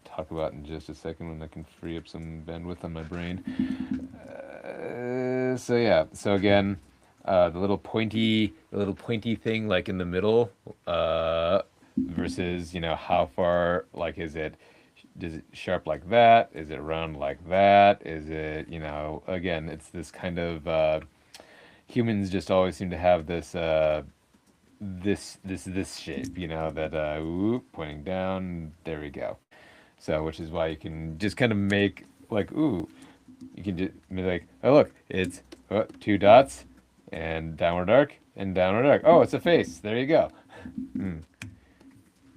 talk about in just a second when I can free up some bandwidth on my brain. So yeah. So again, the little pointy thing like in the middle, versus, you know, how far, like, is it sharp like that? Is it round like that? Is it, you know, again, it's this kind of humans just always seem to have this this shape, you know, that pointing down, there we go. So which is why you can just kind of make like, ooh, you can just be like, oh look, it's two dots and downward arc and downward arc. Oh, it's a face. There you go.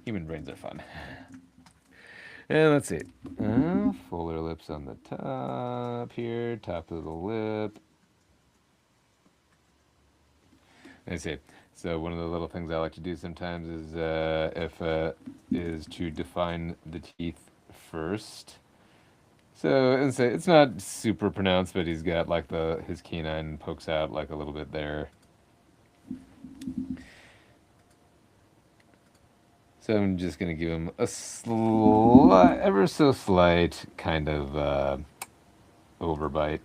Human brains are fun. And let's see. Fuller lips on the top here, top of the lip. Let's see. So one of the little things I like to do sometimes is to define the teeth first. So and say it's not super pronounced, but he's got like his canine pokes out like a little bit there. So I'm just gonna give him a ever so slight kind of overbite.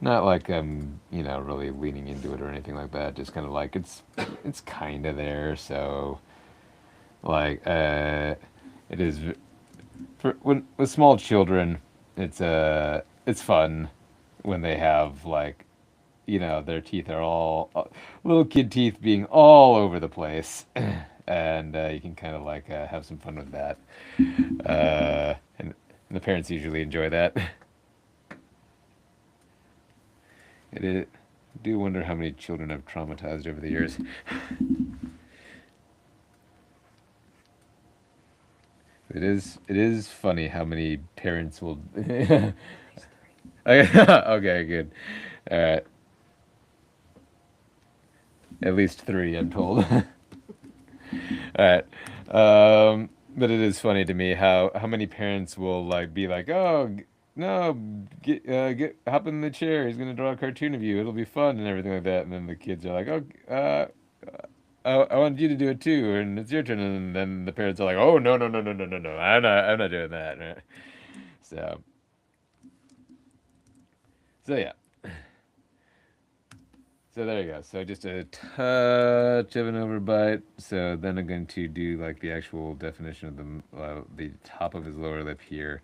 Not like I'm, you know, really leaning into it or anything like that. Just kind of like it's kind of there. So like it is for when with small children, it's fun when they have like, you know, their teeth are all little kid teeth being all over the place. And you can kind of like have some fun with that. And the parents usually enjoy that. I do wonder how many children I've traumatized over the years. It is funny how many parents will. Okay, good. All right. At least three, I'm told. All right. But it is funny to me how many parents will like be like, oh, no, hop in the chair. He's gonna draw a cartoon of you. It'll be fun and everything like that. And then the kids are like, oh, I want you to do it too, and it's your turn. And then the parents are like, oh, no, no, no, no, no, no, no, I'm not doing that. Right? So, so yeah. So there you go. So just a touch of an overbite. So then I'm going to do like the actual definition of the top of his lower lip here,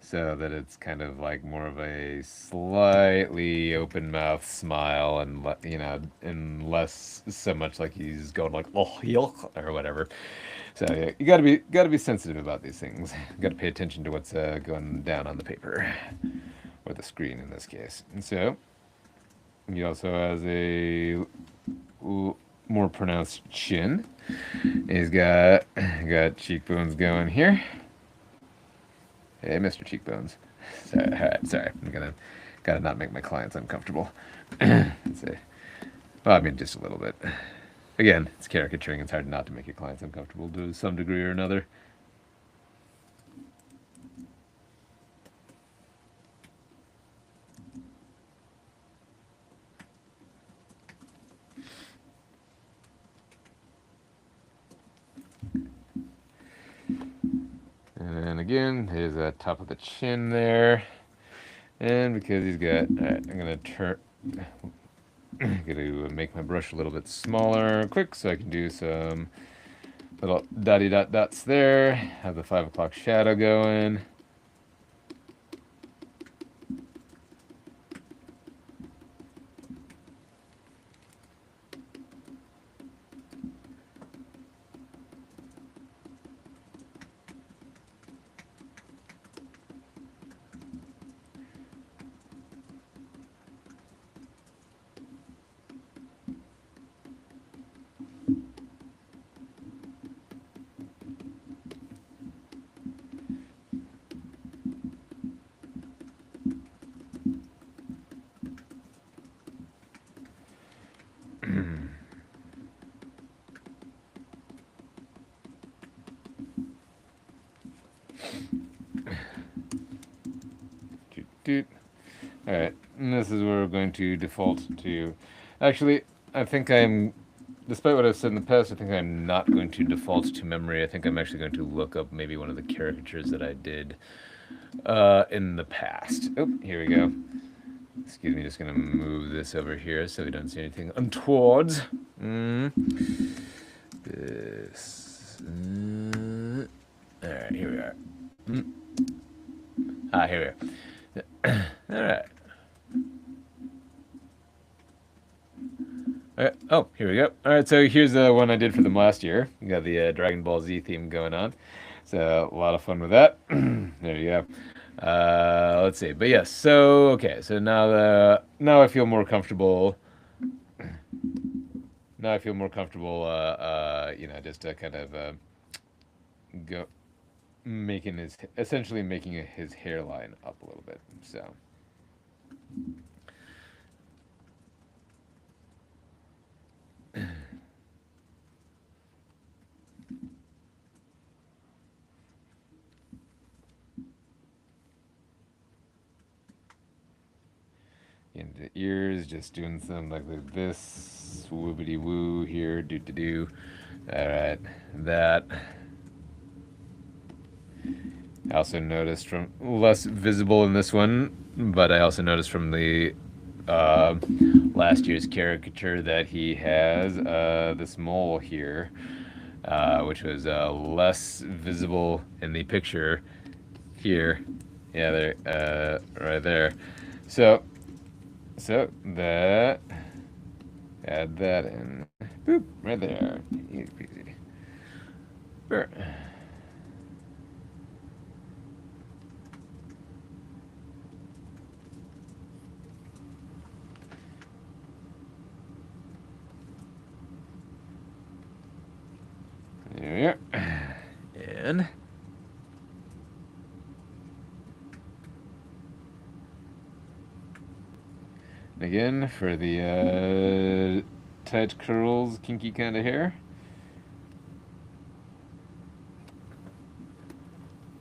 so that it's kind of like more of a slightly open mouth smile, and you know, and less so much like he's going like oh yuck or whatever. So yeah, you gotta be sensitive about these things. Got to pay attention to what's going down on the paper or the screen in this case. And so he also has a more pronounced chin. He's got cheekbones going here. Hey, Mr. Cheekbones. Sorry, all right, sorry. I'm gonna gotta not make my clients uncomfortable. Let's see. Well, I mean, just a little bit. Again, it's caricaturing. It's hard not to make your clients uncomfortable to some degree or another. And then again, his top of the chin there. And because he's got, all right, I'm gonna gonna make my brush a little bit smaller, quick, so I can do some little dotty dot dots there. Have the 5 o'clock shadow going. Doot, doot. All right, and this is where we're going to default to. Actually, I think despite what I've said in the past, I think I'm not going to default to memory. I think I'm actually going to look up maybe one of the caricatures that I did in the past. Oh, here we go. Excuse me, just gonna move this over here so we don't see anything untoward. This. All right, here we are. Here we are. All right. Oh, here we go. All right, so here's the one I did for them last year. We got the Dragon Ball Z theme going on. So a lot of fun with that. There you go. Let's see. But yes, so okay, so now I feel more comfortable. Now I feel more comfortable. You know, just to kind of go making his essentially making his hairline up a little bit. So. In the ears, just doing something like this, woobity woo here, do to do. All right, that. I also noticed from less visible in this one, but I also noticed from the last year's caricature that he has this mole here, which was less visible in the picture here. Yeah, there, right there. So that, add that in. Boop, right there. Easy peasy. Burr. There we are. And again, for the tight curls, kinky kind of hair,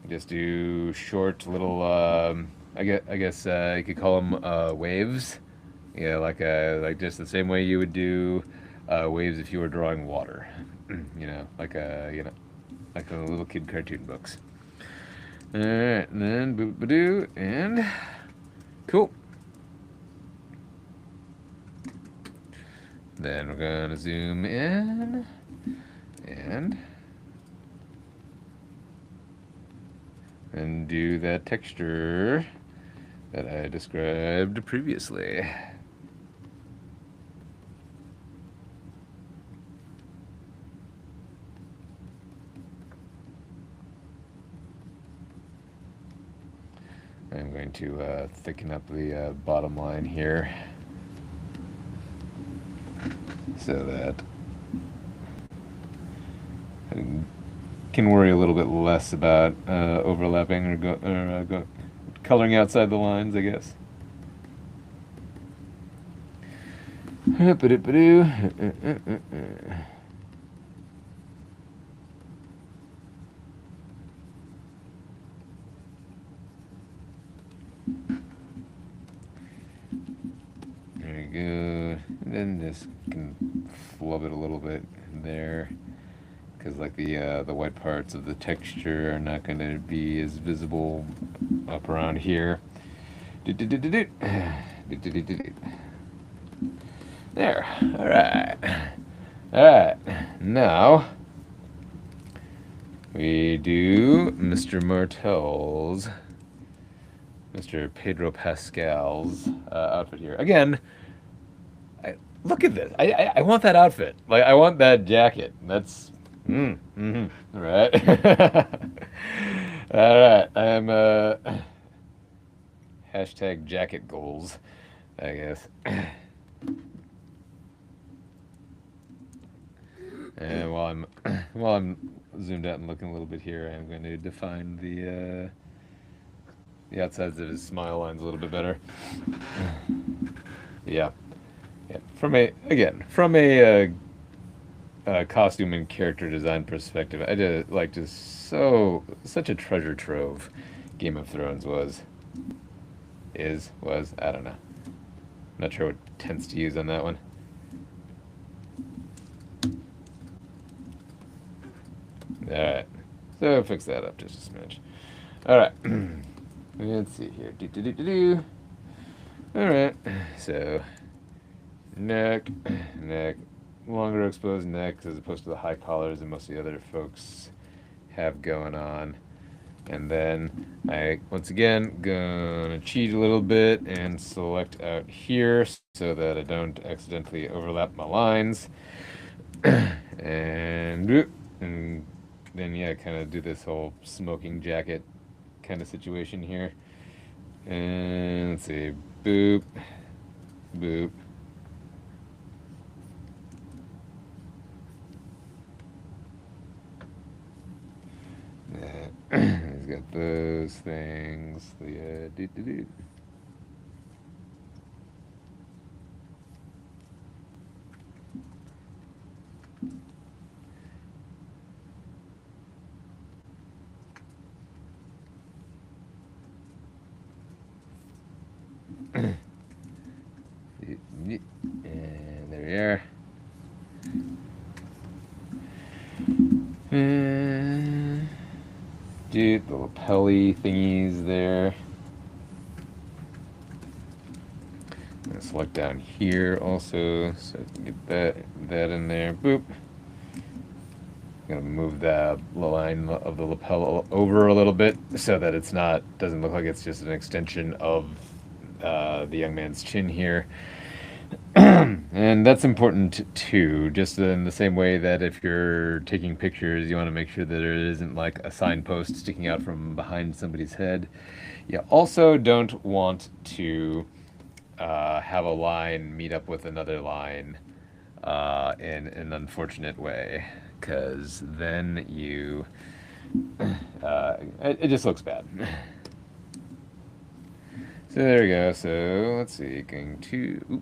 just do short little I guess you could call them waves. Yeah, like just the same way you would do waves if you were drawing water. Like the little kid cartoon books. All right, and then boop ba and cool. Then we're gonna zoom in and do that texture that I described previously. I'm going to thicken up the bottom line here so that I can worry a little bit less about overlapping or coloring outside the lines, I guess. There we go. And then just can flub it a little bit there, because like the white parts of the texture are not going to be as visible up around here. There. All right. All right. Now we do Mr. Martel's, Mr. Pedro Pascal's outfit here. Again, look at this. I want that outfit. Like, I want that jacket. That's. All right. All right. I'm hashtag jacket goals, I guess. And while I'm zoomed out and looking a little bit here, I'm going to define the outsides of his smile lines a little bit better. Yeah. Yeah. From a costume and character design perspective, I did like just such a treasure trove. Game of Thrones was. I don't know. Not sure what tense to use on that one. All right. So fix that up just a smidge. All right. Let's see here. All right. So neck, longer exposed necks as opposed to the high collars that most of the other folks have going on. And then I, once again, gonna cheat a little bit and select out here so that I don't accidentally overlap my lines. and then, yeah, kind of do this whole smoking jacket kind of situation here. And let's see, boop, boop. He's got those things. The And there we are. And dude, the lapel-y thingies there. I'm gonna select down here also, so I can get that in there. Boop. I'm gonna move the line of the lapel over a little bit so that it's not, doesn't look like it's just an extension of the young man's chin here. And that's important too, just in the same way that if you're taking pictures, you want to make sure that there isn't like a signpost sticking out from behind somebody's head. You also don't want to have a line meet up with another line in an unfortunate way, because then it just looks bad. So there we go. So let's see, going to.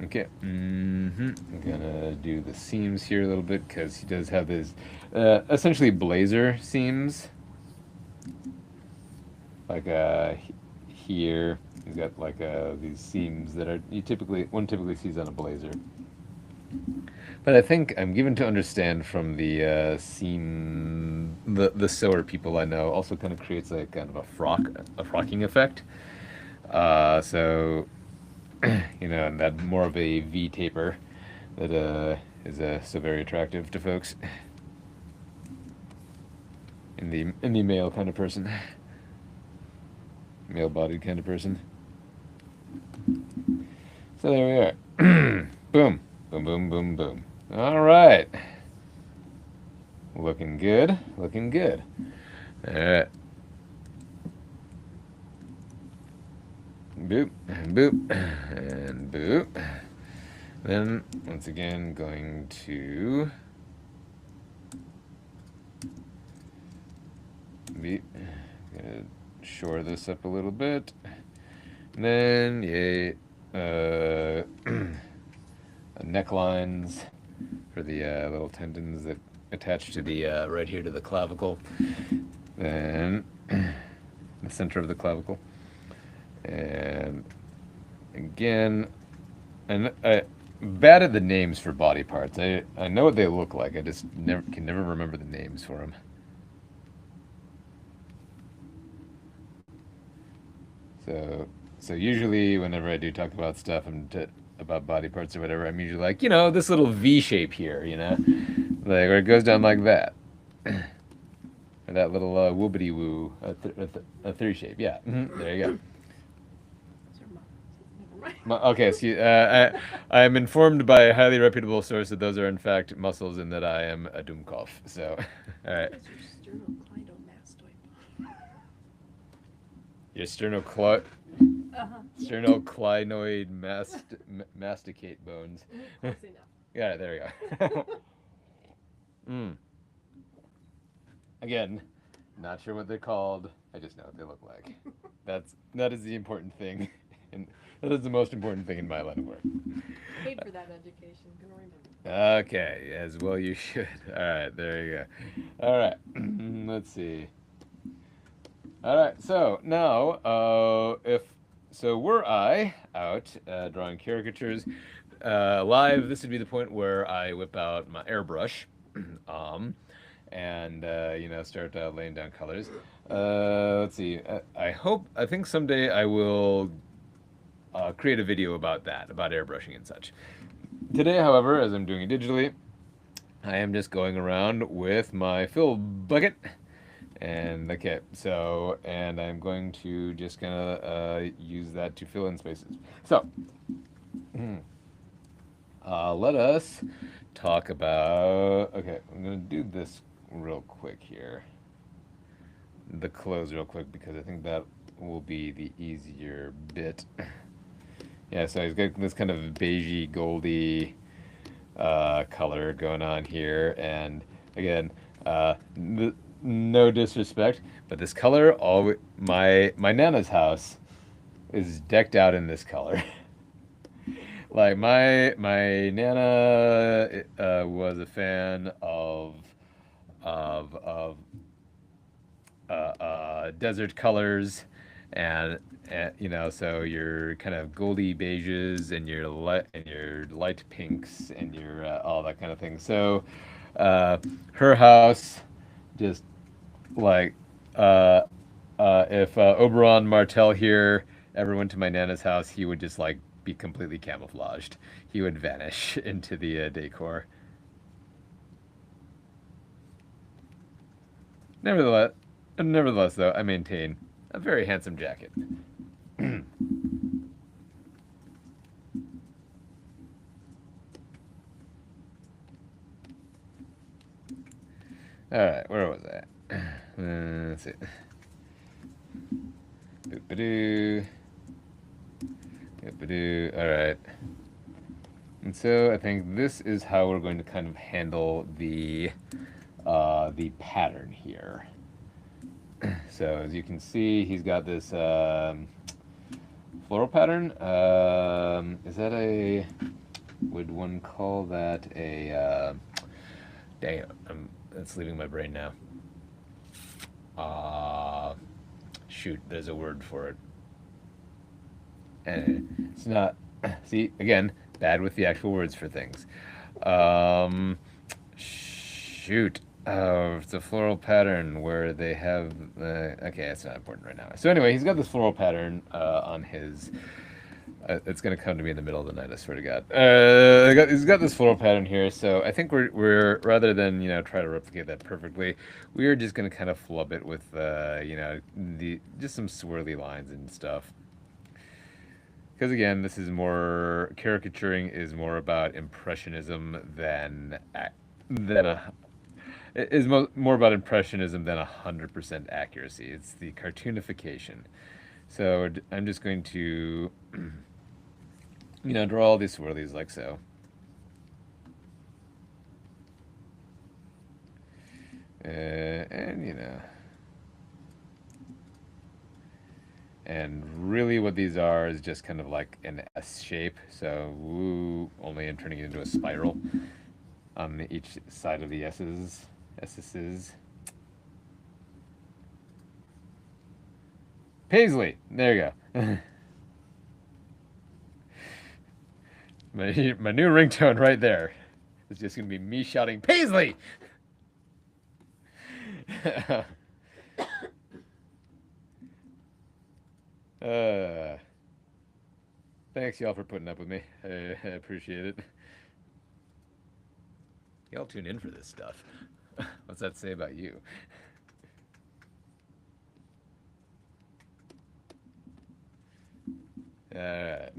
Okay. I'm gonna do the seams here a little bit because he does have this essentially blazer seams. like here he's got like these seams that are one typically sees on a blazer. But I think I'm given to understand from the seam the sewer people I know also kind of creates a kind of a frocking effect. So and that more of a V taper that is so very attractive to folks in the male kind of person, male-bodied kind of person. So there we are. Boom, boom, boom, boom, boom. All right, looking good, looking good. All right. Boop, and boop, and boop. Then, once again, going to be gonna shore this up a little bit. And then, yay, necklines for the little tendons that attach to the right here to the clavicle. Then, the center of the clavicle. And again, and bad at the names for body parts. I know what they look like. I just can never remember the names for them. So usually whenever I do talk about stuff about body parts or whatever, I'm usually like, this little V shape here, like where it goes down like that. Or that little woobity woo, a three shape. Yeah, there you go. Okay, so I am informed by a highly reputable source that those are in fact muscles and that I am a Doomkopf. So, all right. Your sternocleidomastoid masticate bones. Yeah, there we go. Again, not sure what they're called. I just know what they look like. That is the important thing, and that is the most important thing in my line of work. Paid for that education. Gonna remember. Okay, as well you should. All right, there you go. All right, let's see. All right, so now, were I out drawing caricatures live, this would be the point where I whip out my airbrush, and start laying down colors. Let's see. I think someday I will create a video about that, about airbrushing and such. Today, however, as I'm doing it digitally, I am just going around with my fill bucket. And okay, and I'm going to just kind of use that to fill in spaces. So, let us talk about. Okay, I'm gonna do this real quick here. The close real quick because I think that will be the easier bit. Yeah, so he's got this kind of beigey, goldy color going on here, and again, no disrespect, but this color, my Nana's house is decked out in this color. Like my Nana was a fan of desert colors, and so your kind of goldy beiges and your light pinks and your all that kind of thing. So her house just like if Oberon Martell here ever went to my Nana's house, he would just like be completely camouflaged. He would vanish into the decor. Nevertheless, though, I maintain a very handsome jacket. All right, where was I? Let's see. Boop-a-doo. Boop-a-doo. All right. And so I think this is how we're going to kind of handle the pattern here. So as you can see, he's got this floral pattern. Is that would one call that a, dang it, it's leaving my brain now. shoot, there's a word for it. And it's not. See, again, bad with the actual words for things. Um, shoot. It's a floral pattern where they have. Okay, that's not important right now. So anyway, he's got this floral pattern on his. It's gonna come to me in the middle of the night. I swear to God. He's got this floral pattern here. So I think we're rather than try to replicate that perfectly, we are just gonna kind of flub it with the just some swirly lines and stuff. Because again, this is more caricaturing is more about impressionism than a more about impressionism than 100% accuracy. It's the cartoonification. So I'm just going to draw all these swirlies like so. And and really what these are is just kind of like an S shape. So only I'm turning it into a spiral on each side of the S's. Paisley, there you go. my new ringtone right there. It's just gonna be me shouting Paisley. Thanks y'all for putting up with me. I appreciate it. Y'all tune in for this stuff. What's that say about you? All right.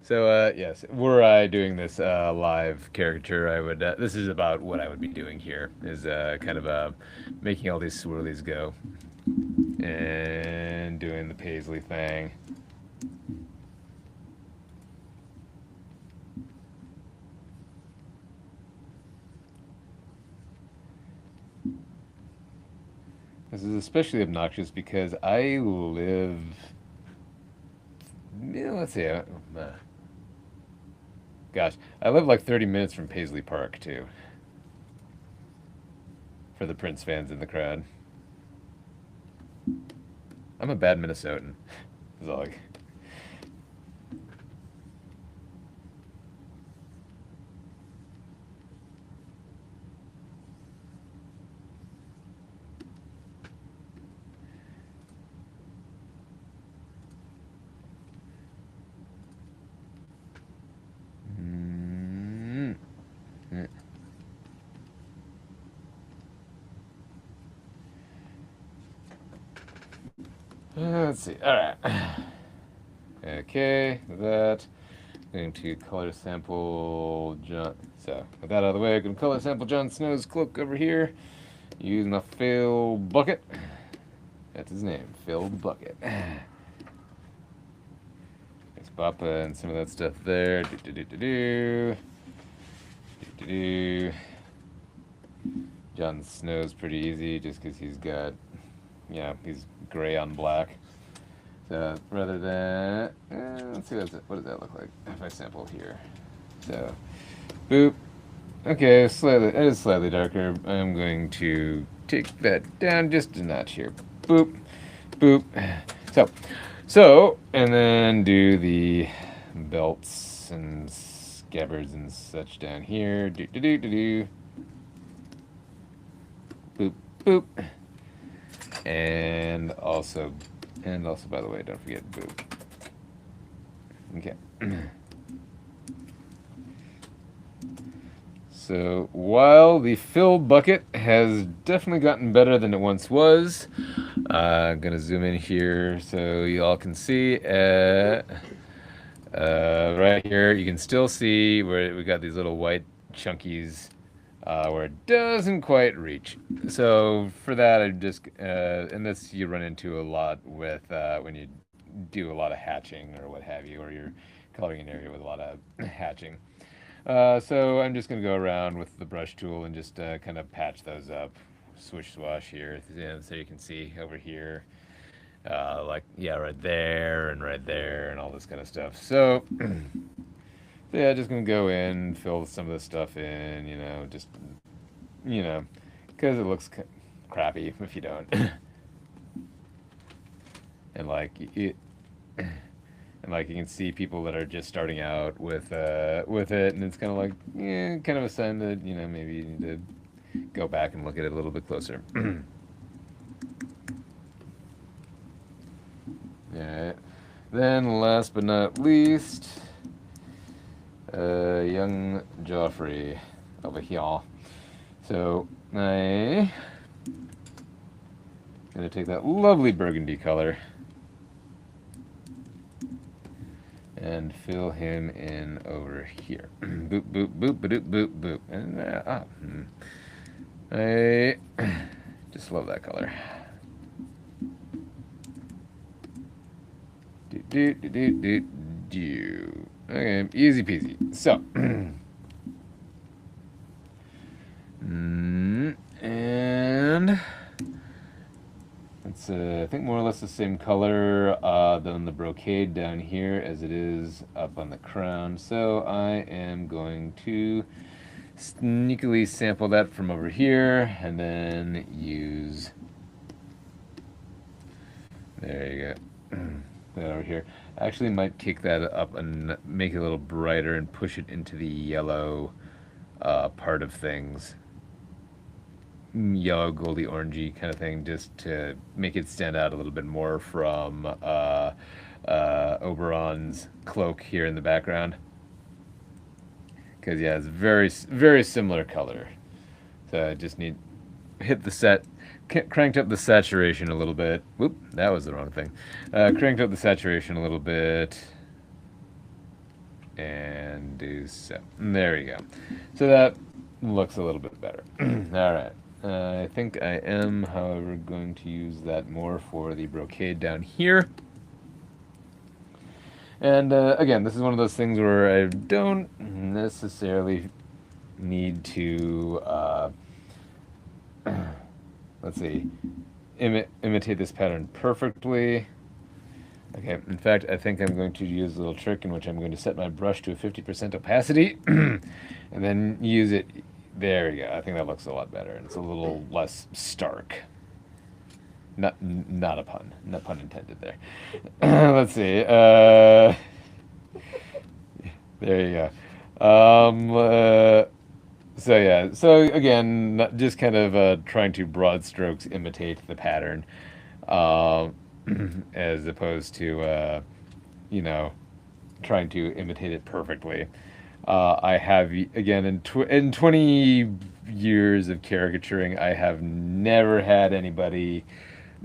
So yes, were I doing this live caricature, I would. This is about what I would be doing here. Is kind of making all these swirlies go, and doing the Paisley thing. This is especially obnoxious because I live. Let's see. Gosh, I live like 30 minutes from Paisley Park too. For the Prince fans in the crowd, I'm a bad Minnesotan. Is all. Let's see. All right. Okay, that. Going to color sample John. So with that out of the way, I can color sample Jon Snow's cloak over here using the Fill Bucket. That's his name, Fill Bucket. Thanks, Papa, and some of that stuff there. Jon Snow's pretty easy just because he's got, he's gray on black. So rather than, let's see, what does that look like if I sample here? So, boop. Okay, it is slightly darker. I'm going to take that down just a notch here. Boop, boop. So, and then do the belts and scabbards and such down here. Boop, boop. And also, by the way, don't forget boop. Okay. So while the Fill Bucket has definitely gotten better than it once was, I'm gonna zoom in here so you all can see. Right here, you can still see where we got these little white chunkies where it doesn't quite reach. So for that, I just and this you run into a lot with when you do a lot of hatching or what have you, or you're coloring an area with a lot of hatching. So I'm just going to go around with the brush tool and just kind of patch those up, swish swash here, so you can see over here, right there and all this kind of stuff. So, yeah, just going to go in, fill some of this stuff in, just, because it looks crappy if you don't. And like it, and like you can see people that are just starting out with it, and it's kind of like kind of a sign that maybe you need to go back and look at it a little bit closer. Yeah. Then last but not least, young Joffrey over here. So I'm gonna take that lovely burgundy color and fill him in over here. Boop, boop, boop, boop, boop, boop. And I just love that color. Do. Okay, easy peasy. So, and it's I think more or less the same color than the brocade down here as it is up on the crown. So I am going to sneakily sample that from over here and then use, there you go, that over here. I actually might kick that up and make it a little brighter and push it into the yellow part of things. Yellow, goldy, orangey kind of thing, just to make it stand out a little bit more from Oberon's cloak here in the background. Because yeah, it's very similar color. So I just need hit the set, cranked up the saturation a little bit. Whoop, that was the wrong thing. Cranked up the saturation a little bit. And do so. There we go. So that looks a little bit better. All right. I think I am, however, going to use that more for the brocade down here. And again, this is one of those things where I don't necessarily need to, let's see, imitate this pattern perfectly. Okay, in fact, I think I'm going to use a little trick in which I'm going to set my brush to a 50% opacity and then use it. There we go. I think that looks a lot better, and it's a little less stark. Not a pun. No pun intended there. Let's see. There you go. So yeah. So again, just kind of trying to broad strokes imitate the pattern, as opposed to trying to imitate it perfectly. I have, again, in 20 years of caricaturing, I have never had anybody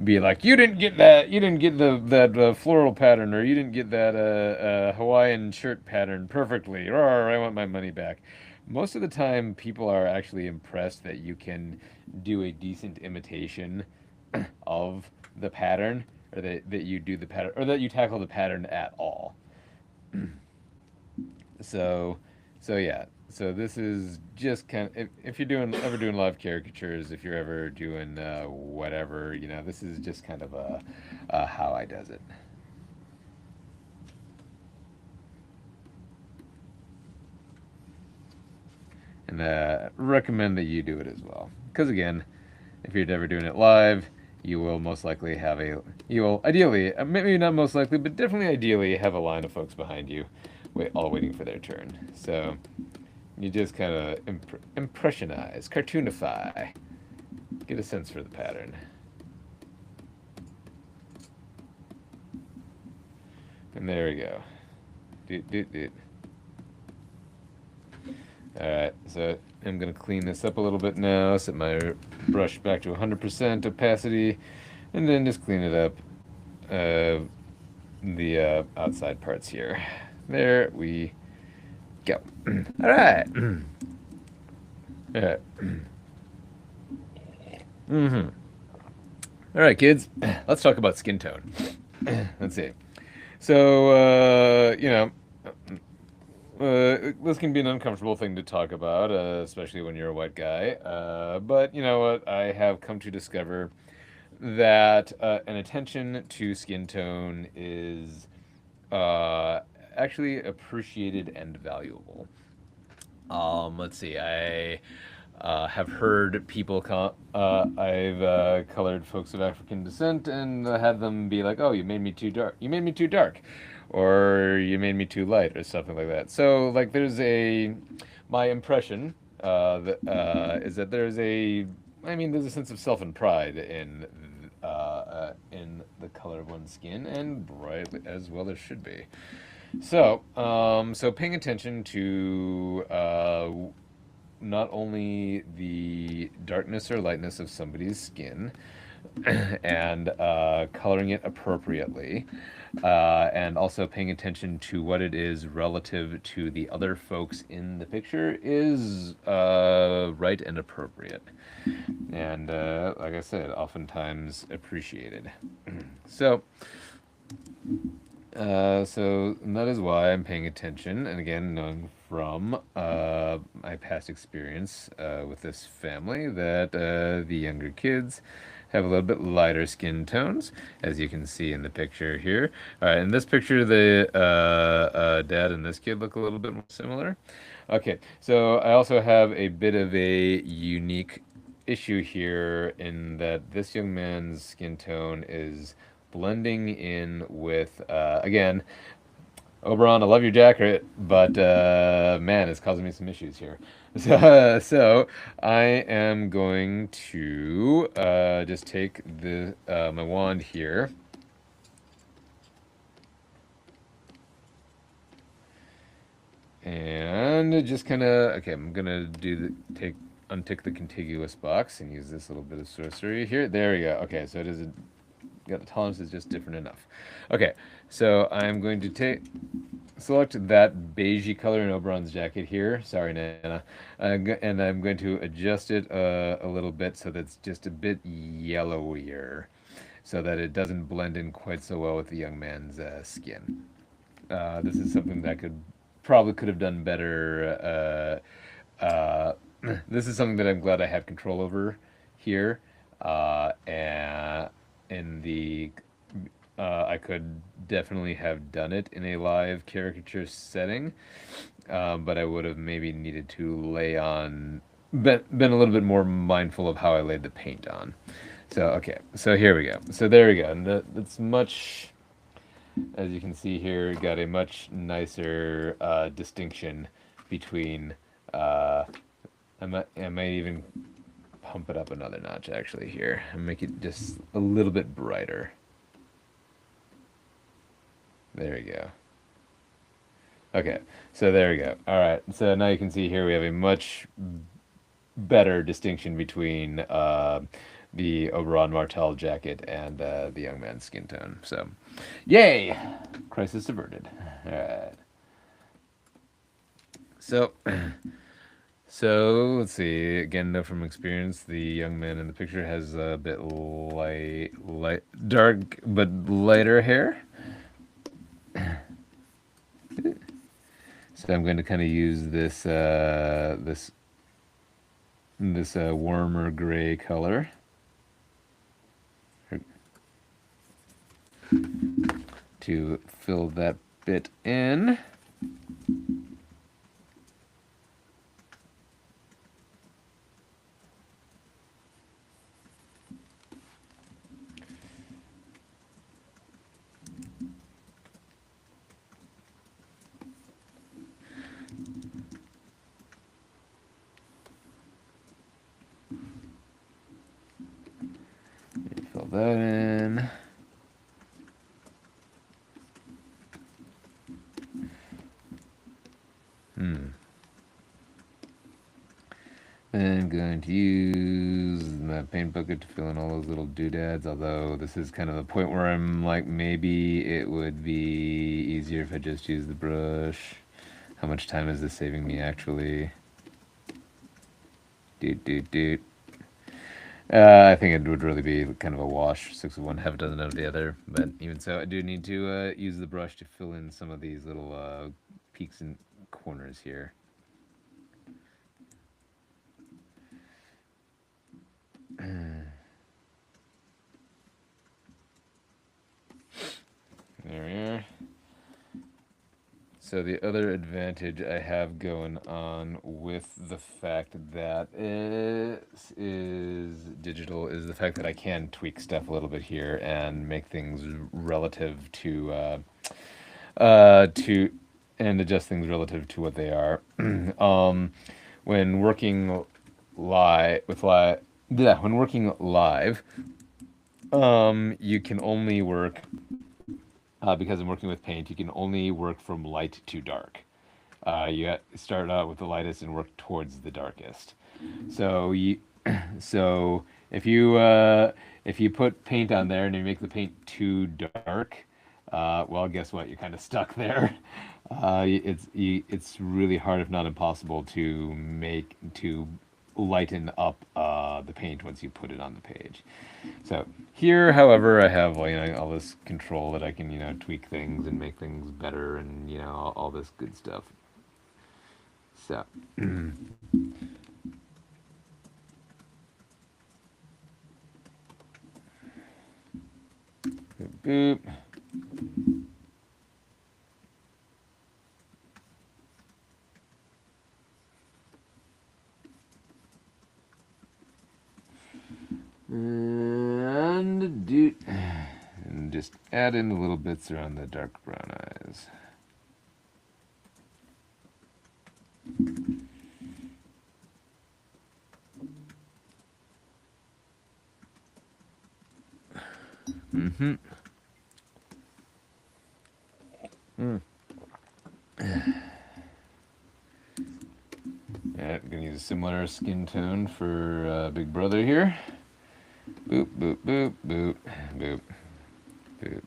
be like, you didn't get that, you didn't get that floral pattern, or you didn't get that Hawaiian shirt pattern perfectly, or I want my money back. Most of the time, people are actually impressed that you can do a decent imitation of the pattern, or that you do the pattern, or that you tackle the pattern at all. So yeah. So this is just kind of, if you're ever doing live caricatures, if you're ever doing whatever, this is just kind of how I does it. And recommend that you do it as well, because again, if you're ever doing it live, you will most likely have ideally, maybe not most likely, but definitely ideally have a line of folks behind you, all waiting for their turn. So you just kind of impressionize, cartoonify, get a sense for the pattern. And there we go. Alright, so I'm going to clean this up a little bit now, set my brush back to 100% opacity, and then just clean it up, the outside parts here. There we go. Alright. Alright. Alright, kids, let's talk about skin tone. Let's see. So, this can be an uncomfortable thing to talk about, especially when you're a white guy. But you know what? I have come to discover that an attention to skin tone is actually appreciated and valuable. Let's see. have heard people I've colored folks of African descent and had them be like, "Oh, you made me too dark. You made me too dark." Or you made me too light or something like that. So like there's my impression is that there's a sense of self and pride in the color of one's skin, and bright as well there should be. So paying attention to not only the darkness or lightness of somebody's skin and coloring it appropriately, and also paying attention to what it is relative to the other folks in the picture is right and appropriate. And like I said, oftentimes appreciated. So, so that is why I'm paying attention, and again, knowing from my past experience with this family that the younger kids have a little bit lighter skin tones, as you can see in the picture here. All right, in this picture, the dad and this kid look a little bit more similar. Okay, so I also have a bit of a unique issue here in that this young man's skin tone is blending in with, again, Oberon, I love your jacket, but man, it's causing me some issues here. So I am going to just take my wand here. And just kind of, okay, I'm going to untick the contiguous box and use this little bit of sorcery here. There we go. Okay, so the tolerance is just different enough. Okay, so I'm going to select that beigey color in Oberon's jacket here. Sorry, Nana. And I'm going to adjust it a little bit so that's just a bit yellowier, so that it doesn't blend in quite so well with the young man's skin. This is something that probably could have done better. This is something that I'm glad I have control over here. And in the I could definitely have done it in a live caricature setting, but I would have maybe needed to been a little bit more mindful of how I laid the paint on. So okay, so here we go. So there we go, and that's much, as you can see here, got a much nicer distinction between. I might even pump it up another notch actually here and make it just a little bit brighter. There we go. Okay, so there we go. All right, so now you can see here we have a much better distinction between the Oberon Martel jacket and the young man's skin tone. So, yay! Crisis averted. All right. So, so let's see. Again, though, from experience, the young man in the picture has a bit dark but lighter hair. So I'm going to kind of use this warmer gray color to fill that bit in. Fill that in. Then I'm going to use my paint bucket to fill in all those little doodads, although this is kind of the point where I'm like, maybe it would be easier if I just use the brush. How much time is this saving me, actually? Doot. I think it would really be kind of a wash, 6 of one, half a dozen of the other. But even so, I do need to use the brush to fill in some of these little peaks and corners here. There we are. so the other advantage I have going on with the fact that it is digital is the fact that I can tweak stuff a little bit here and make things relative to and adjust things relative to what they are. When working live with live, yeah, when working live, you can only work because I'm working with paint. You can only work from light to dark. Start out with the lightest and work towards the darkest. So you, so if you put paint on there and you make the paint too dark, well, guess what? You're kind of stuck there. It's really hard, if not impossible, to lighten up the paint once you put it on the page. So here, however, I have all this control that I can tweak things and make things better and all this good stuff. So. Boop. And just add in the little bits around the dark brown eyes. Mm-hmm. Yeah, I'm gonna use a similar skin tone for Big Brother here. Boop, boop, boop, boop, boop, boop.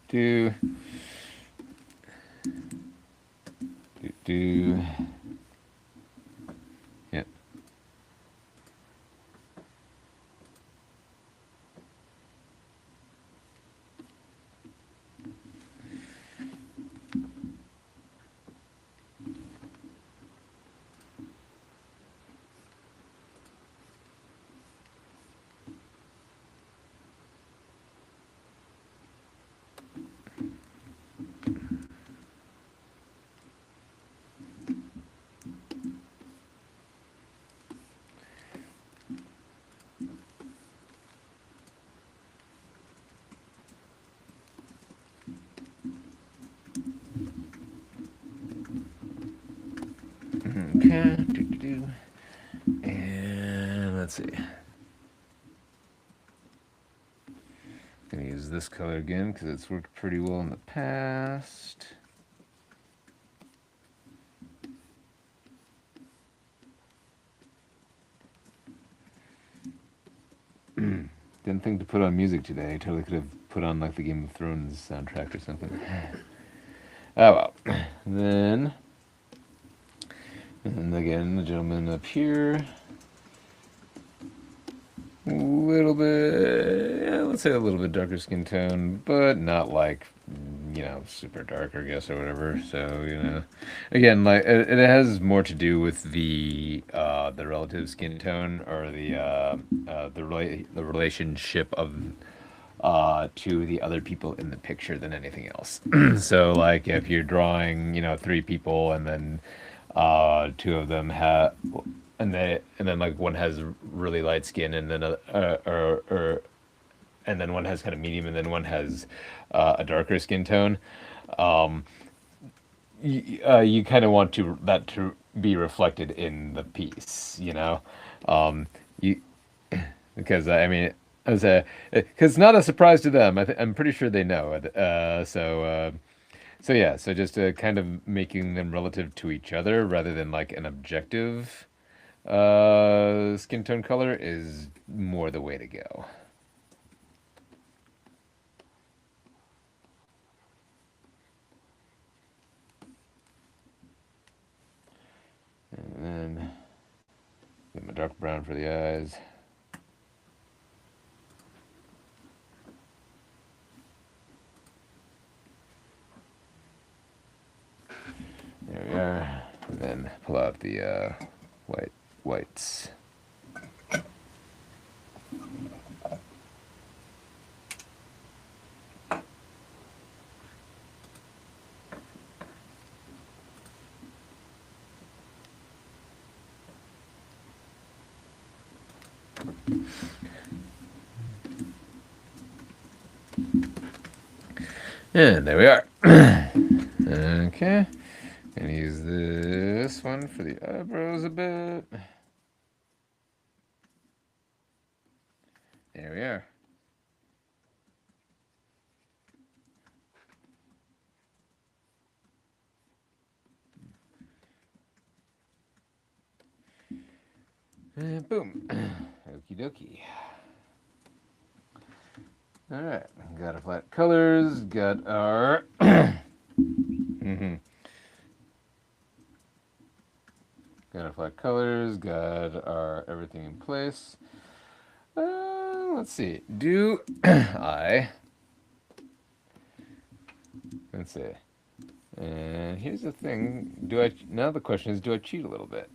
Do. Yep. Okay. And let's see. Gonna use this color again because it's worked pretty well in the past. Didn't think to put on music today. I totally could have put on like the Game of Thrones soundtrack or something. Oh well. Then, and again, the gentleman up here. A little bit, yeah, let's say a little bit darker skin tone, but not like, super dark, I guess, or whatever. So, again, like it has more to do with the relative skin tone or the relationship of to the other people in the picture than anything else. So, like if you're drawing, three people and then two of them have and then like one has really light skin and then and then one has kind of medium and then one has a darker skin tone. You kind of want that to be reflected in the piece, you because I mean as a because it's not a surprise to them. I'm pretty sure they know it. So yeah, so just kind of making them relative to each other rather than like an objective skin tone color is more the way to go. And then get my dark brown for the eyes. There we are. And then pull out the whites. And there we are. Okay. And use this one for the eyebrows a bit. There we are. And boom. Okie dokie. Alright, got our flat colors, got our got our flat colors, got our everything in place. Let's see. Do I let's see. And here's the thing, now the question is, do I cheat a little bit?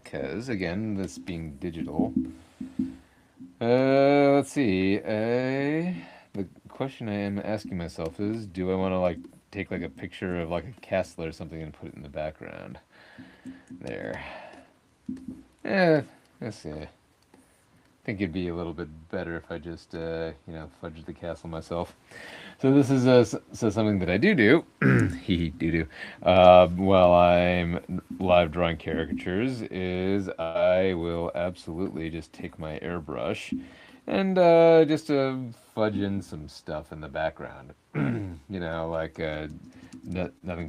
Because again, this being digital. Let's see. The question I am asking myself is, do I want to like take like a picture of like a castle or something and put it in the background? There. Let's see. I think it'd be a little bit better if I just, fudge the castle myself. So this is something that I do while I'm live drawing caricatures is I will absolutely just take my airbrush and just fudge in some stuff in the background. Nothing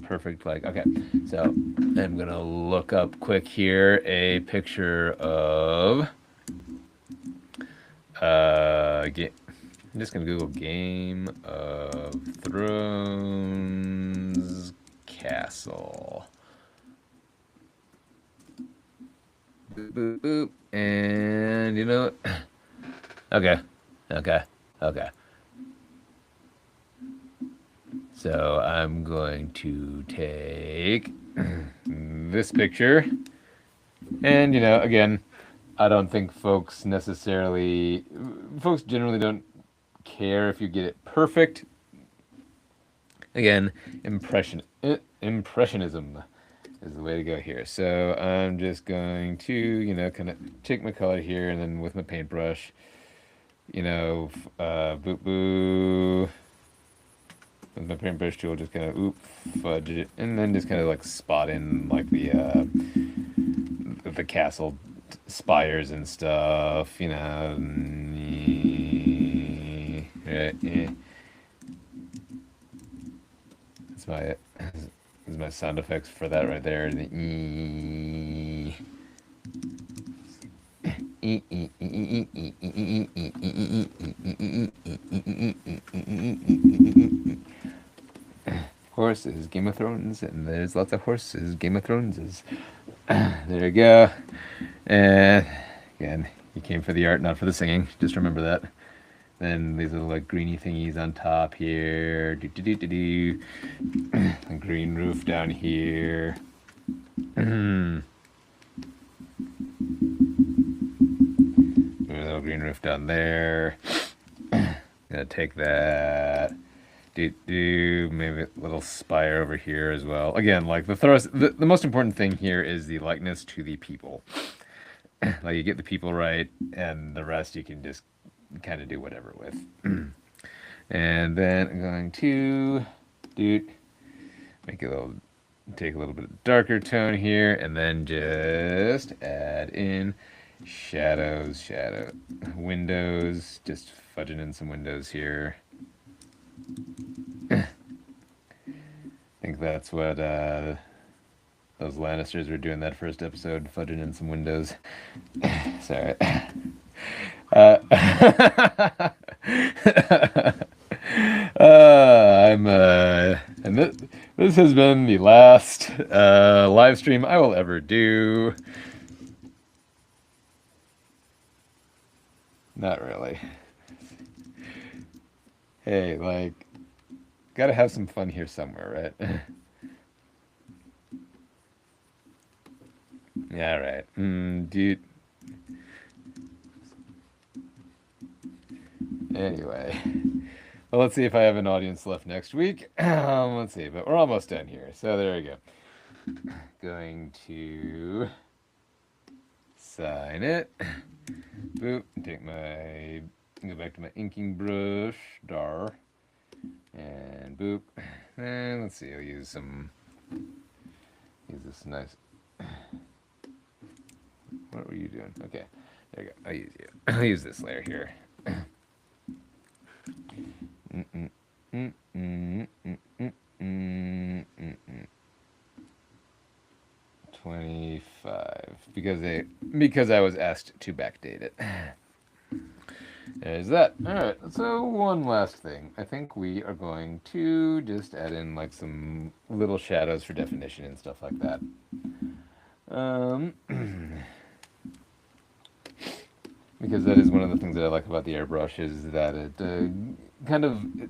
perfect. Like, okay, so I'm gonna look up quick here a picture of I'm just gonna Google Game of Thrones castle. Boop, boop, boop. And you know what? Okay. So I'm going to take this picture. And again, I don't think folks generally don't care if you get it perfect. Again, impressionism is the way to go here. So I'm just going to, kind of take my color here and then with my paintbrush, boop boo. With my paintbrush tool, just kind of fudge it, and then just kind of like spot in like the castle spires and stuff, Right. That's my sound effects for that right there. Horses, Game of Thrones, and there's lots of horses, Game of Thrones. There you go. And again, you came for the art, not for the singing. Just remember that. Then these little like greeny thingies on top here. A green roof down here. A little green roof down there. Gonna take that. Maybe a little spire over here as well. Again, like the most important thing here is the likeness to the people. Like you get the people right, and the rest you can just kind of do whatever with. And then I'm going to take a little bit darker tone here, and then just add in shadows, windows, just fudging in some windows here. I think that's what those Lannisters were doing that first episode, fudging in some windows. Sorry. And this has been the last live stream I will ever do. Not really. Hey, like, gotta have some fun here somewhere, right? Yeah, right. Dude. Anyway, well, let's see if I have an audience left next week. Let's see, but we're almost done here. So there we go. Going to sign it. Boop. Take my, go back to my inking brush, dar, and boop. And let's see, I'll use this nice. What were you doing? Okay, there you go. I'll use you. I'll use this layer here. 25 because I was asked to backdate it. There's that. All right. So one last thing. I think we are going to just add in like some little shadows for definition and stuff like that. Because that is one of the things that I like about the airbrush is that it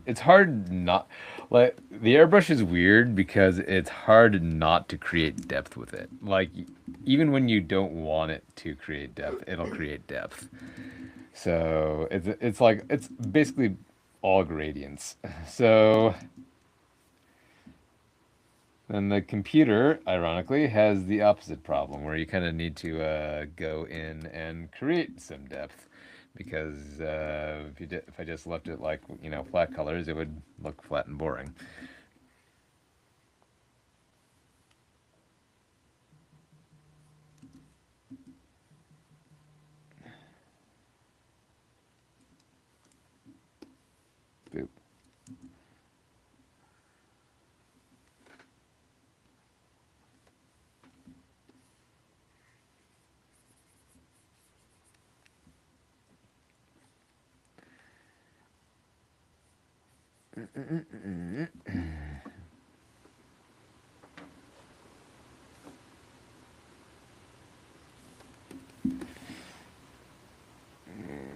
it's hard not like the airbrush is weird because it's hard not to create depth with it. Like even when you don't want it to create depth, it'll create depth. So it's like it's basically all gradients. So then the computer, ironically, has the opposite problem where you kind of need to go in and create some depth because if I just left it like, you know, flat colors, it would look flat and boring. Boop.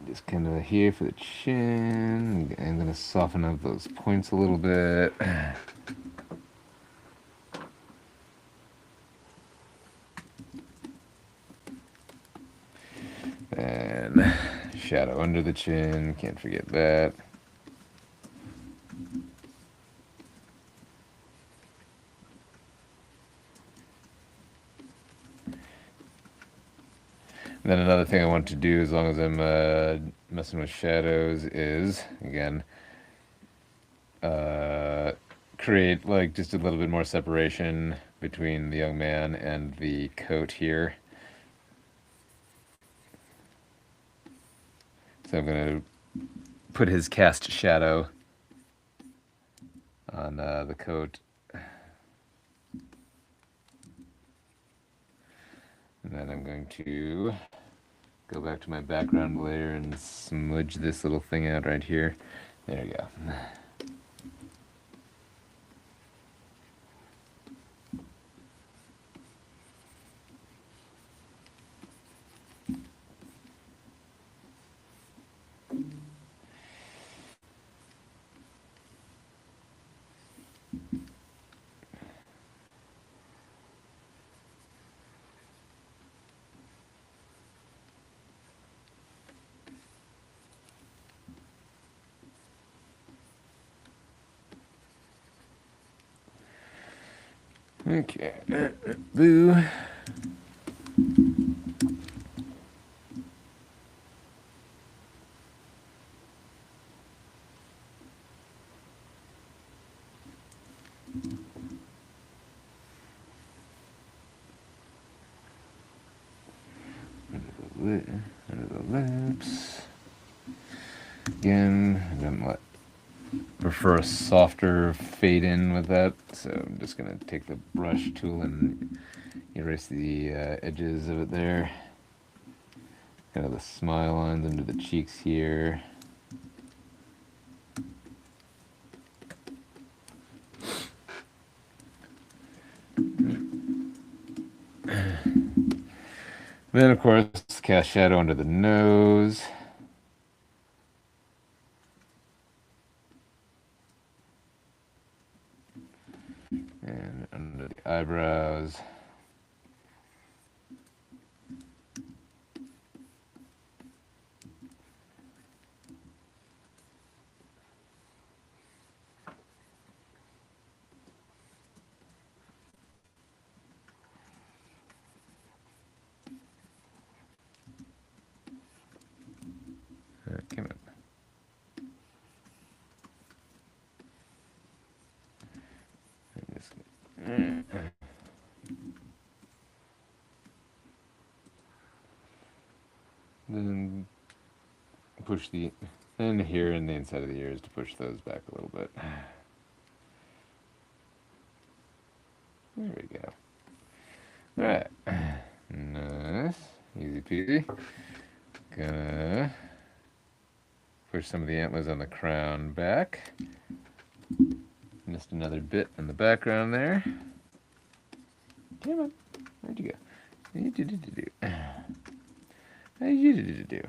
Just kind of here for the chin. I'm going to soften up those points a little bit. And shadow under the chin, can't forget that. And then another thing I want to do, as long as I'm messing with shadows, is, again, create like just a little bit more separation between the young man and the coat here. So I'm going to put his cast shadow on the coat. And then I'm going to go back to my background layer and smudge this little thing out right here. There you go. Okay, boo. Under the lips. Again, I prefer a softer fade in with that, so I'm just gonna take the brush tool and erase the edges of it there. Kind of the smile lines under the cheeks here. Then, of course, cast shadow under the nose. And under the eyebrows. Then push and here in the inside of the ears to push those back a little bit. There we go. All right, nice, easy peasy. Gonna push some of the antlers on the crown back. Just another bit in the background there. Come on, where'd you go? How you do?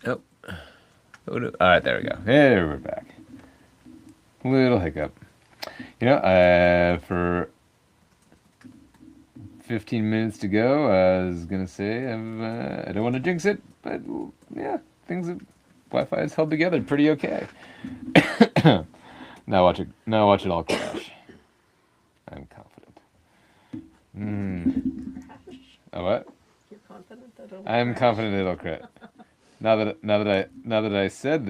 Oh. Oh no. All right, there we go. There we're back. Little hiccup. You know, for 15 minutes to go, I was gonna say I don't want to jinx it, but yeah, Wi-Fi is held together pretty okay. Now watch it. Now watch it all crash. I'm confident. Oh what? You're confident that it'll I'm crash? confident it'll crash. Now that I said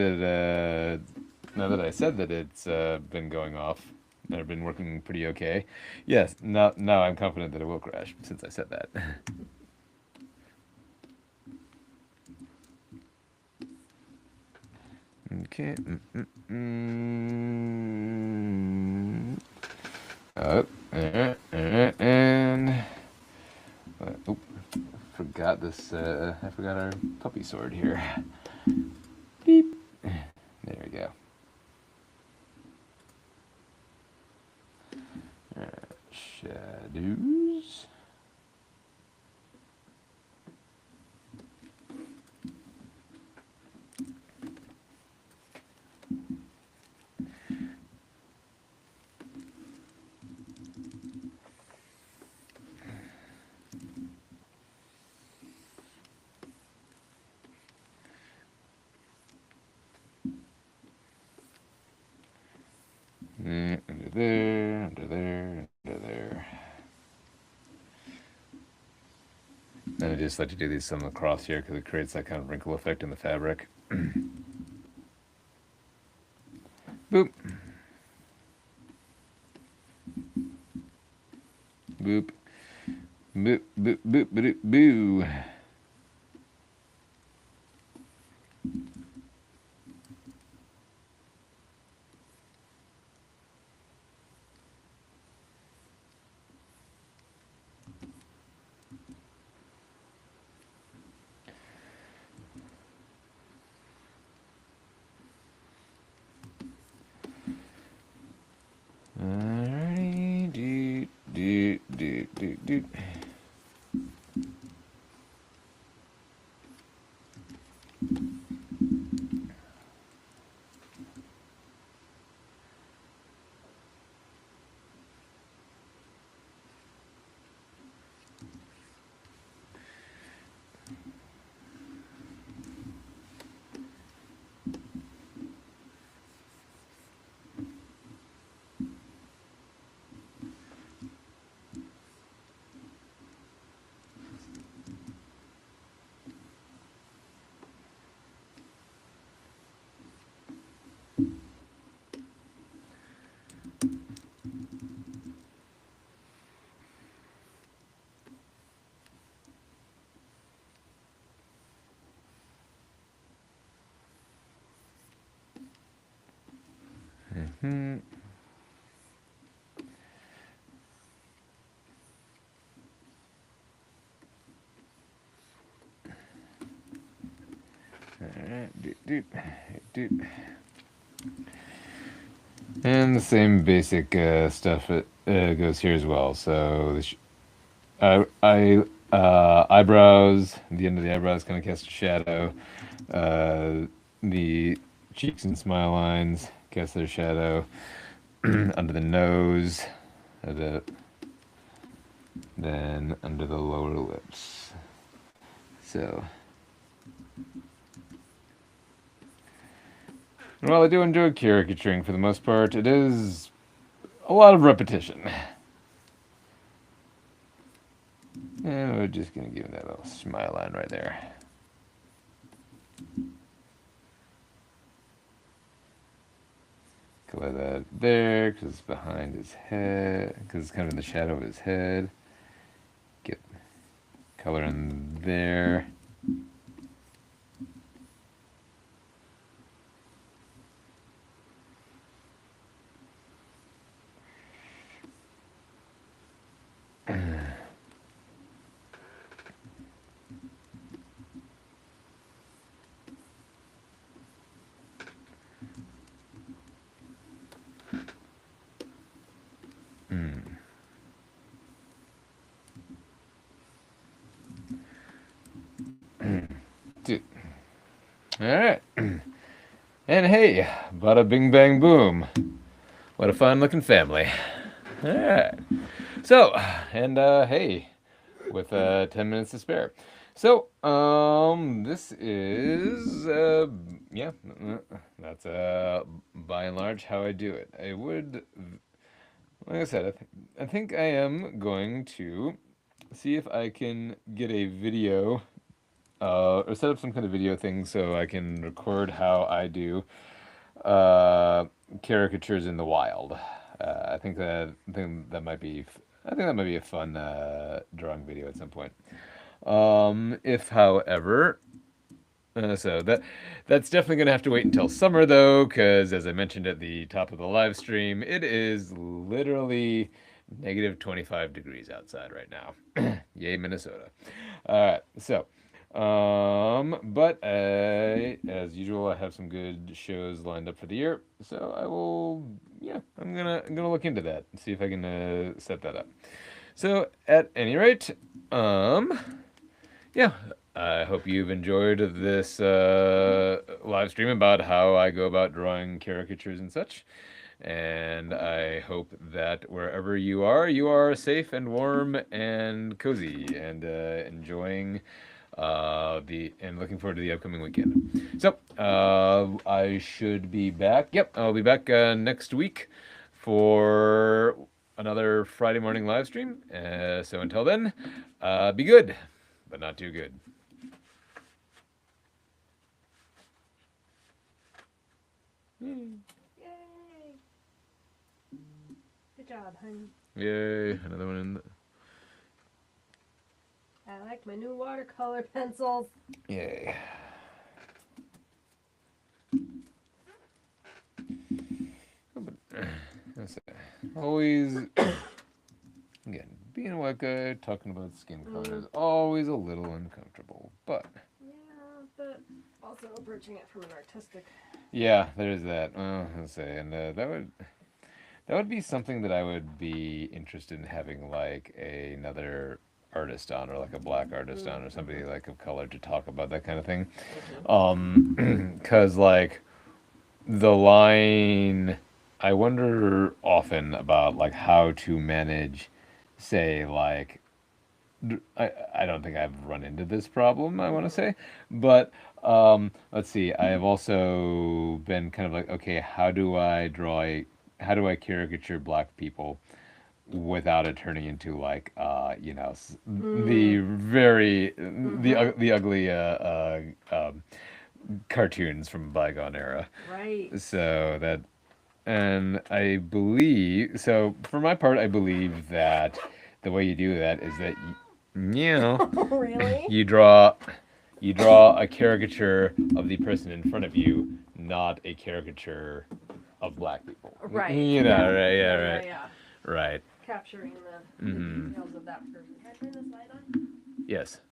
that it's been going off, and I've been working pretty okay. Yes, now I'm confident that it will crash since I said that. Okay. Oh, and oh, forgot this. I forgot our puppy sword here. Beep. There we go. Shadows. Under there, under there, under there. And I just like to do these some across here because it creates that kind of wrinkle effect in the fabric. Boop. Boop. Boop, boop, boop, boop, boo. Alrighty, do. Alright, do. And the same basic stuff goes here as well. So eyebrows, the end of the eyebrows kind of cast a shadow. The cheeks and smile lines cast their shadow. Under the nose, then under the lower lips. So, while I do enjoy caricaturing for the most part, it is a lot of repetition. And we're just going to give that little smile line right there. Color that there, because it's behind his head, because it's kind of in the shadow of his head. Get color in there. Alright. And hey, bada bing bang boom. What a fine looking family. Alright. So, and hey, with 10 minutes to spare. So, this is, yeah, that's by and large how I do it. I would, like I said, I think I am going to see if I can get a video or set up some kind of video thing so I can record how I do caricatures in the wild. I think that might be a fun drawing video at some point. If, however, so that's definitely gonna have to wait until summer though, because as I mentioned at the top of the live stream, it is literally negative 25 degrees outside right now. Yay, Minnesota. All right, so. But as usual, I have some good shows lined up for the year, so I will. Yeah, I'm gonna look into that and see if I can set that up. So at any rate, yeah, I hope you've enjoyed this live stream about how I go about drawing caricatures and such. And I hope that wherever you are safe and warm and cozy and enjoying and looking forward to the upcoming weekend. So I should be back. Yep, I'll be back next week for another Friday morning live stream. So until then, be good, but not too good. Yay! Good job, honey. Yay! Another one in the. I like my new watercolor pencils. Yay. Always, again, being a white guy, talking about skin color is always a little uncomfortable, but... Yeah, but also approaching it from an artistic... Yeah, there's that. Let's say, and that would be something that I would be interested in having, like, another artist on, or like a black artist on, or somebody like of color to talk about that kind of thing. Because like the line, I wonder often about like how to manage, say like, I don't think I've run into this problem, I want to say, but let's see, I have also been kind of like, okay, how do I caricature black people without it turning into like you know, the ugly cartoons from bygone era. Right. So that, and I believe, so for my part, I believe that the way you do that is that you know, Really? you draw a caricature of the person in front of you, not a caricature of black people. Right. You know, Yeah. right? Yeah, Yeah, right. yeah. Right. Capturing the details of that person. Can I turn this light on? Yes.